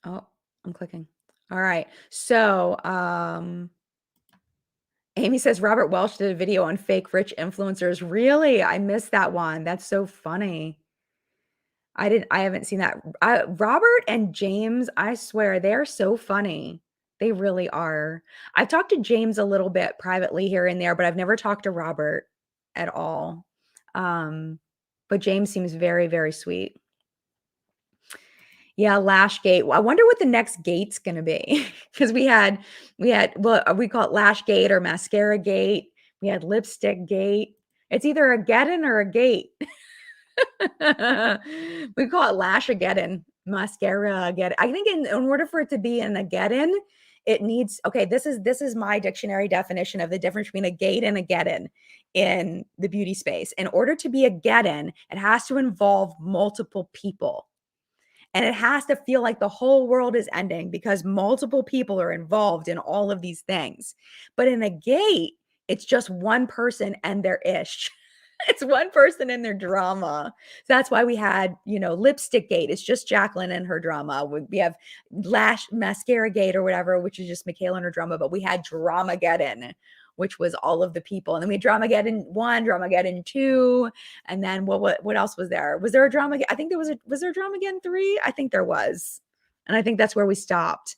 Oh, I'm clicking. All right. So, Amy says Robert Welsh did a video on fake rich influencers. Really? I missed that one. That's so funny. I haven't seen that. Robert and James, I swear, they're so funny. They really are. I've talked to James a little bit privately here and there, but I've never talked to Robert at all. But James seems very, very sweet. Yeah, lash gate. I wonder what the next gate's gonna be. Because well, we call it lash gate or mascara gate. We had lipstick gate. It's either a geddon or a gate. We call it lash-ageddon, mascara-ageddon. I think in order for it to be an ageddon, it needs okay, this is my dictionary definition of the difference between a gate and a geddon in the beauty space. In order to be a geddon, it has to involve multiple people. And it has to feel like the whole world is ending because multiple people are involved in all of these things. But in a gate, It's just one person and their ish. It's one person and their drama. So that's why we had, Lipstick Gate. It's just Jacqueline and her drama. We have Lash Mascara Gate or whatever, which is just Michaela and her drama. But we had Dramageddon, which was all of the people. And then we had Dramageddon 1, Dramageddon 2. And then what else was there? Was there a drama? I think was there a Dramageddon 3? I think there was. And I think that's where we stopped.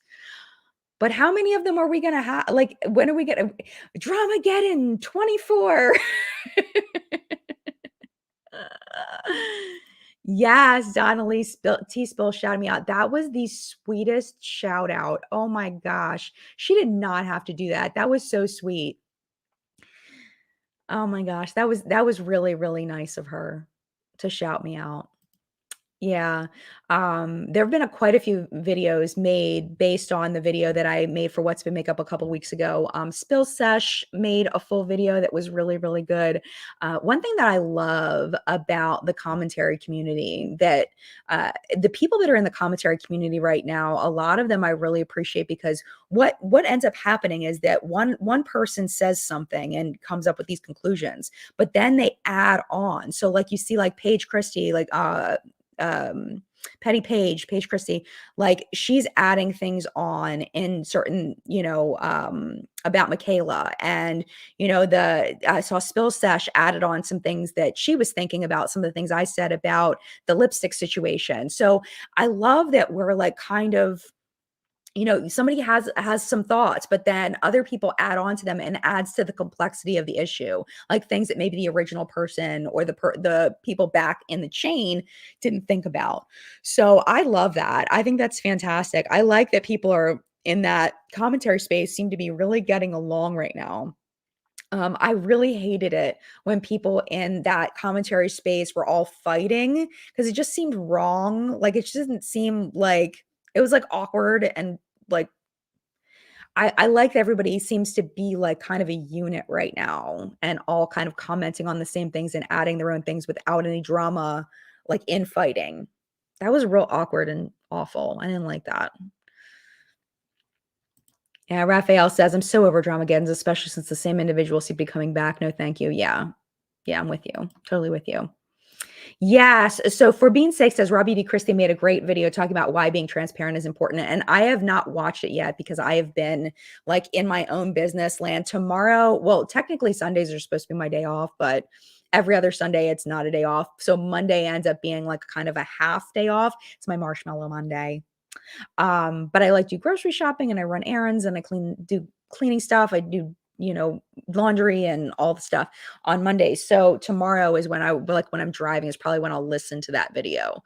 But how many of them are we gonna have? Like, when are we gonna Dramageddon 24? Yes, Donnelly T-Spill shouted me out. That was the sweetest shout out. Oh my gosh. She did not have to do that. That was so sweet. Oh my gosh. That was really, really nice of her to shout me out. Yeah. There have been quite a few videos made based on the video that I made for What's Been Makeup a couple weeks ago. Spill Sesh made a full video that was really, really good. One thing that I love about the commentary community, that the people that are in the commentary community right now, a lot of them I really appreciate, because what ends up happening is that one person says something and comes up with these conclusions, but then they add on. So like you see like Paige Christie, like Paige Christie, like she's adding things on in certain, about Michaela. And, I saw Spill Sesh added on some things that she was thinking about, some of the things I said about the lipstick situation. So I love that we're like kind of, somebody has some thoughts, but then other people add on to them and adds to the complexity of the issue, like things that maybe the original person or the people back in the chain didn't think about. So I love that. I think that's fantastic. I like that people are in that commentary space seem to be really getting along right now. I really hated it when people in that commentary space were all fighting, because it just seemed wrong. Like, it just didn't seem like it was like awkward, and like I like that everybody seems to be like kind of a unit right now and all kind of commenting on the same things and adding their own things without any drama, like infighting. That was real awkward and awful. I didn't like that. Yeah, Raphael says, I'm so over Dramageddons, especially since the same individuals seem to be coming back. No, thank you. Yeah. Yeah, I'm with you. Totally with you. Yes. So For Being Sake says, Robbie D. Christie made a great video talking about why being transparent is important. And I have not watched it yet because I have been like in my own business land. Tomorrow, well, technically Sundays are supposed to be my day off, but every other Sunday it's not a day off. So Monday ends up being like kind of a half day off. It's my Marshmallow Monday. But I like do grocery shopping and I run errands and I do cleaning stuff. I do, laundry and all the stuff on Mondays. So tomorrow is when when I'm driving is probably when I'll listen to that video.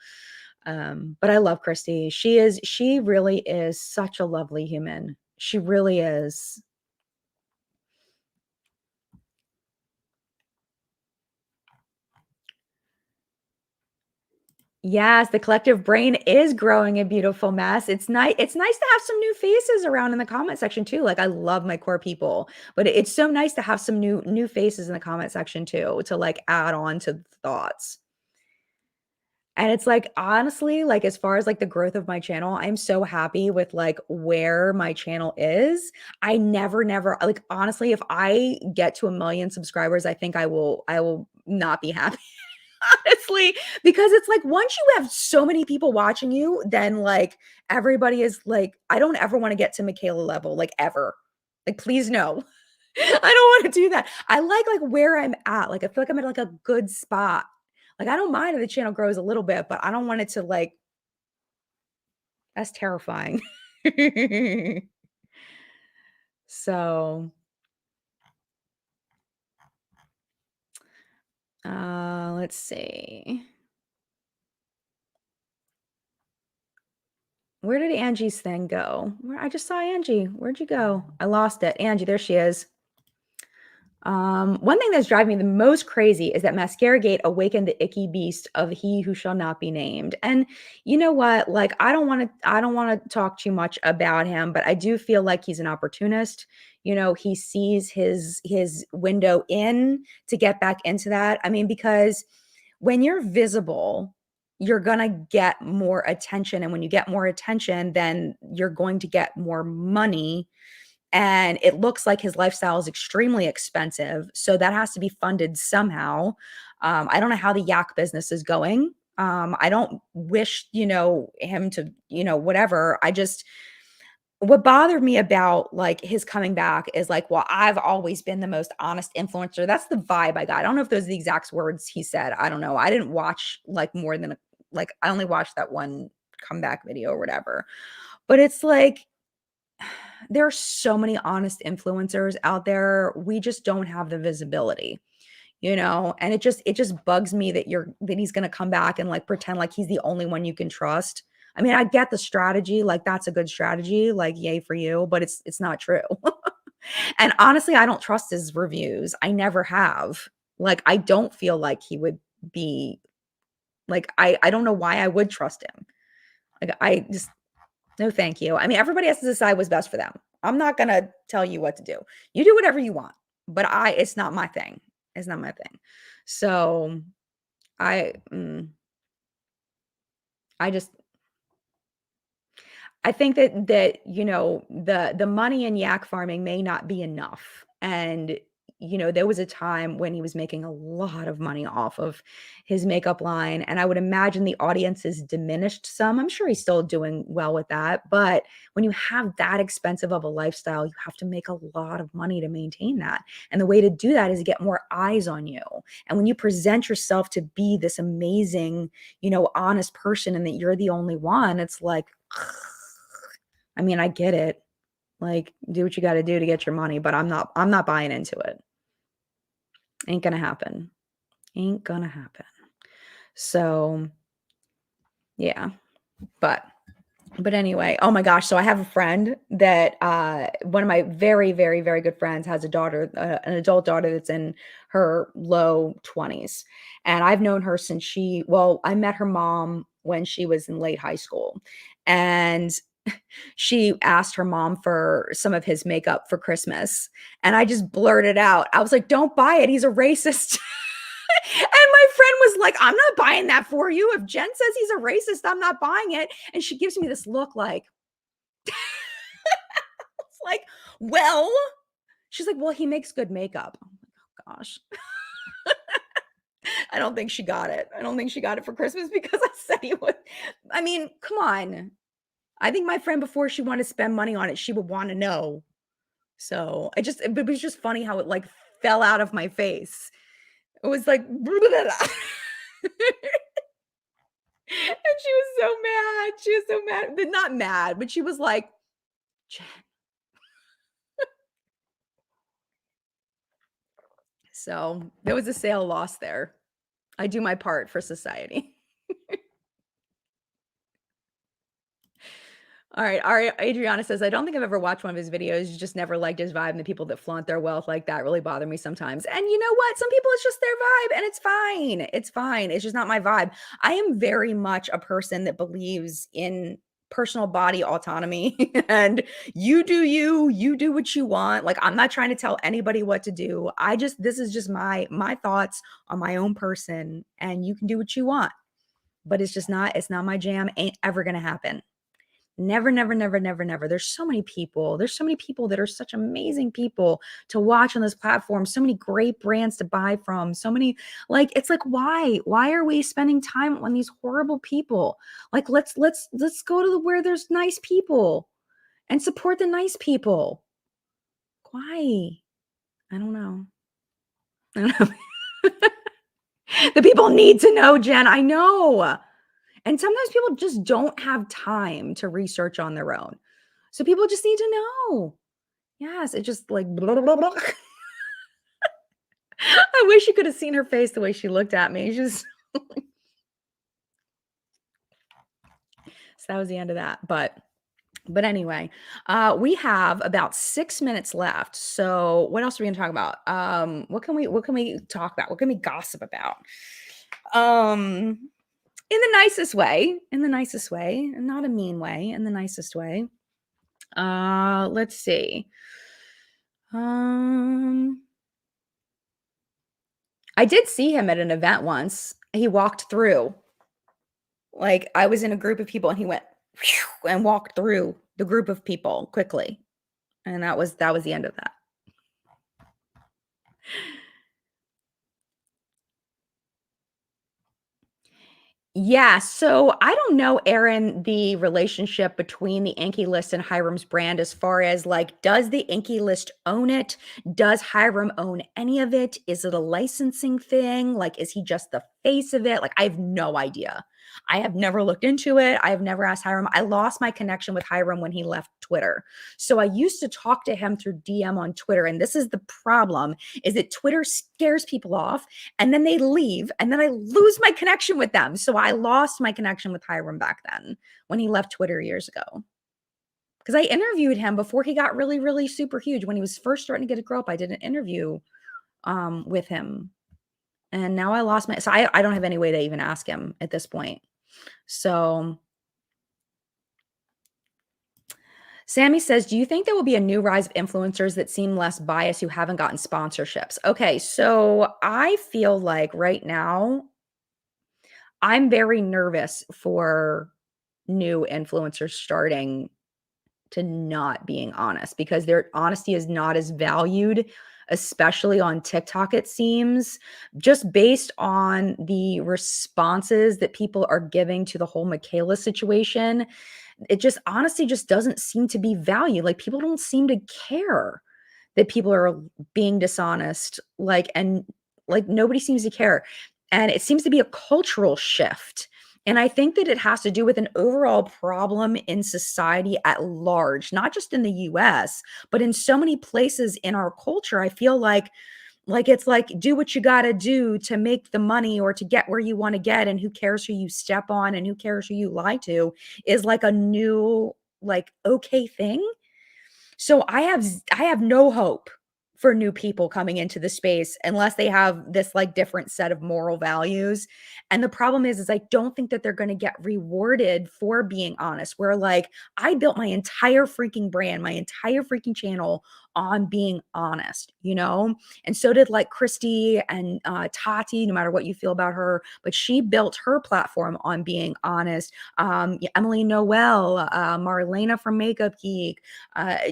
But I love Christy. She really is such a lovely human. She really is. Yes, the collective brain is growing a beautiful mess. It's nice to have some new faces around in the comment section too. Like, I love my core people, but it's so nice to have some new faces in the comment section too, to like add on to the thoughts. And it's like, honestly, like as far as like the growth of my channel, I'm so happy with like where my channel is. I never like, honestly, if I get to 1 million subscribers, I think I will not be happy. Honestly, because it's like once you have so many people watching you, then like everybody is like, I don't ever want to get to Michaela level, like ever. Like, please no. I don't want to do that. I like where I'm at. Like, I feel like I'm at like a good spot. Like, I don't mind if the channel grows a little bit, but I don't want it to like, that's terrifying. So, let's see. Where did Angie's thing go? I just saw Angie. Where'd you go? I lost it. Angie, there she is. One thing that's driving me the most crazy is that Mascara Gate awakened the icky beast of he who shall not be named. And you know what? Like, I don't want to talk too much about him, but I do feel like he's an opportunist. He sees his window in to get back into that. I mean, because when you're visible, you're gonna get more attention. And when you get more attention, then you're going to get more money. and it looks like his lifestyle is extremely expensive, so that has to be funded somehow. I don't know how the yak business is going. I don't wish, him to, whatever. I just what bothered me about, like, his coming back is like, "Well, I've always been the most honest influencer." That's the vibe I got. I don't know if those are the exact words he said. I don't know. I didn't watch, like, more than I only watched that one comeback video or whatever. But it's like, there are so many honest influencers out there. We just don't have the visibility, and it just bugs me that he's gonna come back and, like, pretend like he's the only one you can trust. I mean, I get the strategy, like, that's a good strategy, like, yay for you, but it's not true. And honestly, I don't trust his reviews. I never have. Like, I don't feel like he would be like, I don't know why I would trust him. Like, I just no, thank you. I mean, everybody has to decide what's best for them. I'm not gonna tell you what to do. You do whatever you want, but it's not my thing. It's not my thing. So I, I just, I think that the money in yak farming may not be enough. And there was a time when he was making a lot of money off of his makeup line, and I would imagine the audience is diminished some. I'm sure he's still doing well with that, but when you have that expensive of a lifestyle, you have to make a lot of money to maintain that. And the way to do that is to get more eyes on you. And when you present yourself to be this amazing, honest person and that you're the only one, it's like I mean, I get it. Like, do what you gotta do to get your money, but I'm not buying into it. Ain't gonna happen. Ain't gonna happen. So, yeah, but anyway, oh my gosh, so I have a friend that, one of my very, very, very good friends has a daughter, an adult daughter that's in her low 20s, and I've known her since I met her mom when she was in late high school, and she asked her mom for some of his makeup for Christmas, and I just blurted out. I was like, "Don't buy it. He's a racist." And my friend was like, "I'm not buying that for you. If Jen says he's a racist, I'm not buying it." And she gives me this look like, it's like, "Well," she's like, "Well, he makes good makeup." I'm like, "Oh gosh." I don't think she got it. I don't think she got it for Christmas because I said he would. I mean, come on. I think my friend, before she wanted to spend money on it, she would wanna know. So, it was just funny how it, like, fell out of my face. It was like, and she was so mad. She was so mad. But not mad, but she was like, "Jen." So, there was a sale lost there. I do my part for society. All right, Adriana says, "I don't think I've ever watched one of his videos, just never liked his vibe, and the people that flaunt their wealth like that really bother me sometimes." And you know what? Some people, it's just their vibe, and it's fine. It's fine. It's just not my vibe. I am very much a person that believes in personal body autonomy, and you do what you want. Like, I'm not trying to tell anybody what to do. This is just my thoughts on my own person, and you can do what you want. But it's not my jam. Ain't ever gonna happen. Never, never, never, never, never. There's so many people. There's so many people that are such amazing people to watch on this platform. So many great brands to buy from. So many, like, it's like, why? Why are we spending time on these horrible people? Like, let's go to where there's nice people and support the nice people. Why? I don't know. I don't know. The people need to know, Jen. I know. And sometimes people just don't have time to research on their own. So people just need to know. Yes, it just like blah, blah, blah, blah. I wish you could have seen her face the way she looked at me. Just so that was the end of that. But anyway, we have about 6 minutes left. So what else are we gonna talk about? What can we talk about? What can we gossip about? Um in the nicest way, and not a mean way, in the nicest way. Let's see. Um, I did see him at an event once. He walked through. Like, I was in a group of people and he went and walked through the group of people quickly. And that was the end of that. Yeah, so I don't know, Aaron, the relationship between the Inky List and Hiram's brand as far as like, does the Inky List own it? Does Hiram own any of it? Is it a licensing thing? Like, is he just the face of it? Like, I have no idea. I have never looked into it. I have never asked Hiram. I lost my connection with Hiram when he left Twitter. So I used to talk to him through DM on Twitter. And this is the problem is that Twitter scares people off and then they leave and then I lose my connection with them. So I lost my connection with Hiram back then when he left Twitter years ago. Because I interviewed him before he got really, really super huge. When he was first starting to get a grow up, I did an interview with him. And now I lost my, so I don't have any way to even ask him at this point. So Sammy says, do you think there will be a new rise of influencers that seem less biased who haven't gotten sponsorships? Okay, so I feel like right now I'm very nervous for new influencers starting to not being honest because their honesty is not as valued, especially on TikTok, it seems, just based on the responses that people are giving to the whole Michaela situation. It just honestly just doesn't seem to be valued. Like people don't seem to care that people are being dishonest. Like nobody seems to care. And it seems to be a cultural shift. And I think that it has to do with an overall problem in society at large, not just in the US, but in so many places in our culture. I feel like it's like do what you got to do to make the money or to get where you want to get, and who cares who you step on and who cares who you lie to is like a new like okay thing. So I have no hope for new people coming into the space unless they have this like different set of moral values. And the problem is I don't think that they're going to get rewarded for being honest. Where like I built my entire freaking brand, my entire freaking channel on being honest, you know? And so did like Christy and Tati, no matter what you feel about her, but she built her platform on being honest. Emily Noel, Marlena from Makeup Geek,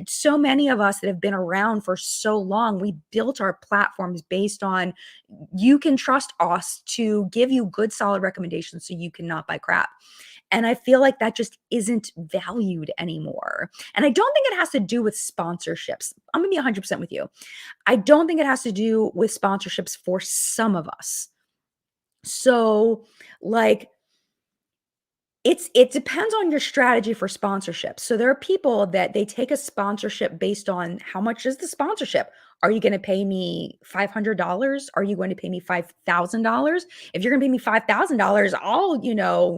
so many of us that have been around for so long, we built our platforms based on you can trust us to give you good, solid recommendations so you cannot buy crap. And I feel like that just isn't valued anymore. And I don't think it has to do with sponsorships. I'm going to be 100% with you. I don't think it has to do with sponsorships for some of us. So, like, it depends on your strategy for sponsorship. So there are people that they take a sponsorship based on how much is the sponsorship? Are you going to pay me $500? Are you going to pay me $5,000? If you're going to pay me $5,000,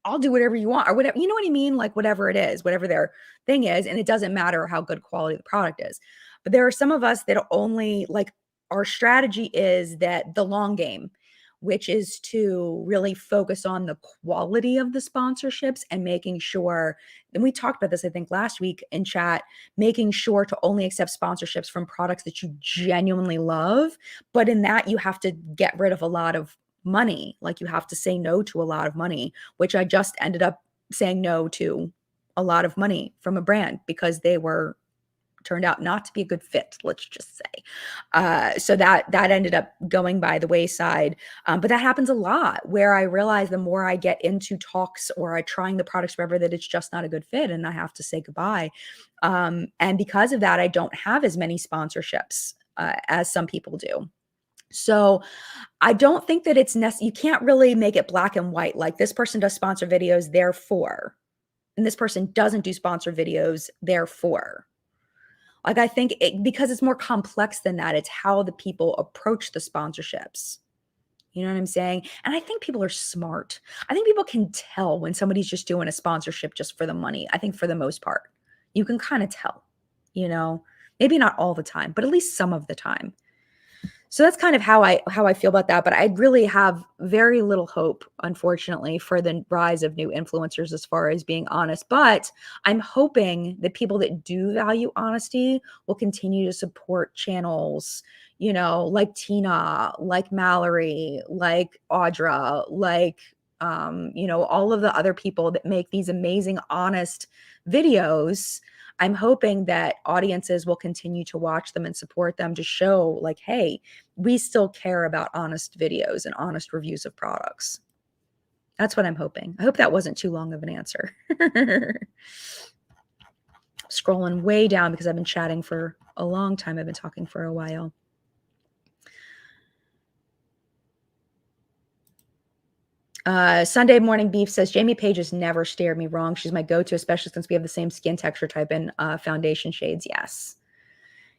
I'll do whatever you want or whatever. You know what I mean? Like whatever it is, whatever their thing is, and it doesn't matter how good quality the product is. But there are some of us that only like our strategy is that the long game, which is to really focus on the quality of the sponsorships and making sure, and we talked about this, I think, last week in chat, making sure to only accept sponsorships from products that you genuinely love. But in that, you have to get rid of a lot of money. Like you have to say no to a lot of money, which I just ended up saying no to a lot of money from a brand because they were turned out not to be a good fit, let's just say. So that ended up going by the wayside. But that happens a lot where I realize the more I get into talks or I trying the products wherever that it's just not a good fit and I have to say goodbye. And because of that, I don't have as many sponsorships as some people do. So I don't think that it's necessary. You can't really make it black and white. Like this person does sponsor videos, therefore, and this person doesn't do sponsor videos, therefore. Like I think because it's more complex than that. It's how the people approach the sponsorships. You know what I'm saying? And I think people are smart. I think people can tell when somebody's just doing a sponsorship just for the money. I think for the most part, you can kind of tell, you know, maybe not all the time, but at least some of the time. So that's kind of how I feel about that, but I really have very little hope, unfortunately, for the rise of new influencers as far as being honest. But I'm hoping that people that do value honesty will continue to support channels, you know, like Tina, like Mallory, like Audra, like all of the other people that make these amazing, honest videos I'm hoping that audiences will continue to watch them and support them to show like, hey, we still care about honest videos and honest reviews of products. That's what I'm hoping. I hope that wasn't too long of an answer. Scrolling way down because I've been chatting for a long time. I've been talking for a while. Sunday Morning Beef says, Jamie Page has never steered me wrong. She's my go-to, especially since we have the same skin texture type and foundation shades. Yes.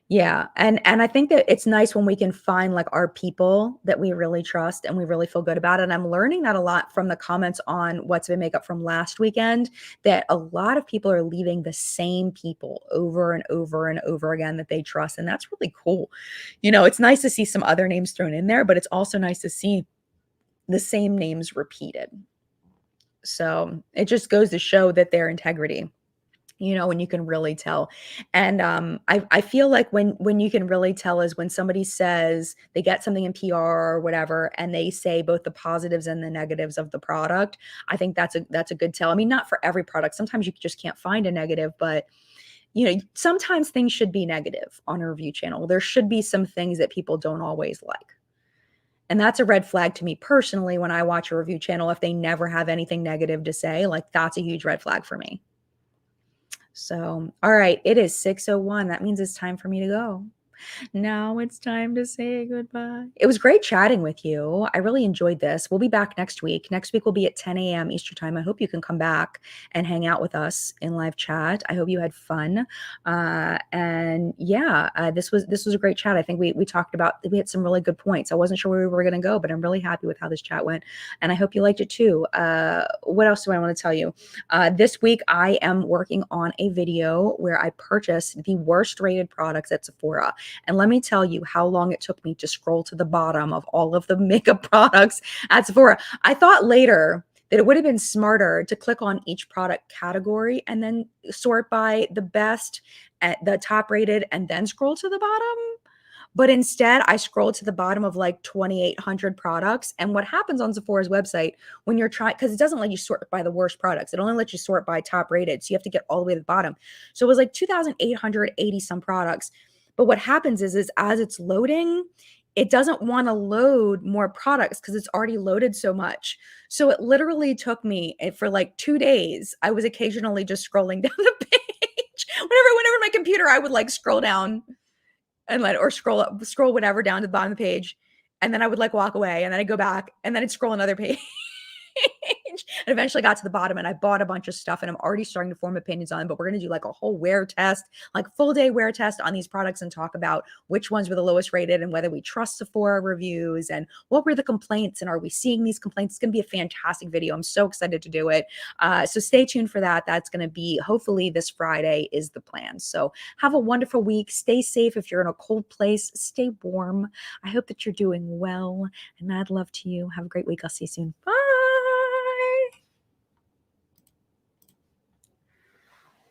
Yeah. And I think that it's nice when we can find like our people that we really trust and we really feel good about it. And I'm learning that a lot from the comments on What's Been Makeup from last weekend, that a lot of people are leaving the same people over and over and over again that they trust. And that's really cool. You know, it's nice to see some other names thrown in there, but it's also nice to see the same names repeated. So it just goes to show that their integrity, you know, when you can really tell. And I feel like when you can really tell is when somebody says they get something in PR or whatever, and they say both the positives and the negatives of the product. I think that's a good tell. I mean, not for every product. Sometimes you just can't find a negative, but you know, sometimes things should be negative on a review channel. There should be some things that people don't always like. And that's a red flag to me personally when I watch a review channel. If they never have anything negative to say, like that's a huge red flag for me. So, all right, it is 6:01. That means it's time for me to go. Now it's time to say goodbye. It was great chatting with you. I really enjoyed this. We'll be back next week. Next week will be at 10 a.m. Eastern time. I hope you can come back and hang out with us in live chat. I hope you had fun. And yeah, this was a great chat. I think we talked about, we had some really good points. I wasn't sure where we were going to go, but I'm really happy with how this chat went. And I hope you liked it too. What else do I want to tell you? This week, I am working on a video where I purchased the worst rated products at Sephora. And let me tell you how long it took me to scroll to the bottom of all of the makeup products at Sephora. I thought later that it would have been smarter to click on each product category and then sort by the best, at the top rated, and then scroll to the bottom. But instead, I scrolled to the bottom of like 2,800 products. And what happens on Sephora's website when you're trying, because it doesn't let you sort by the worst products, it only lets you sort by top rated. So you have to get all the way to the bottom. So it was like 2,880 some products. But what happens is as it's loading, it doesn't want to load more products because it's already loaded so much. So it literally took me for like 2 days. I was occasionally just scrolling down the page. Whenever my computer, I would like scroll down and or scroll up, scroll whatever down to the bottom of the page. And then I would like walk away and then I'd go back and then I'd scroll another page. And eventually got to the bottom and I bought a bunch of stuff and I'm already starting to form opinions on it, but we're going to do like a whole wear test, like full day wear test on these products and talk about which ones were the lowest rated and whether we trust Sephora reviews and what were the complaints and are we seeing these complaints. It's going to be a fantastic video. I'm so excited to do it. So stay tuned for that. That's going to be hopefully this Friday is the plan. So have a wonderful week. Stay safe. If you're in a cold place, stay warm. I hope that you're doing well and mad love to you. Have a great week. I'll see you soon. Bye.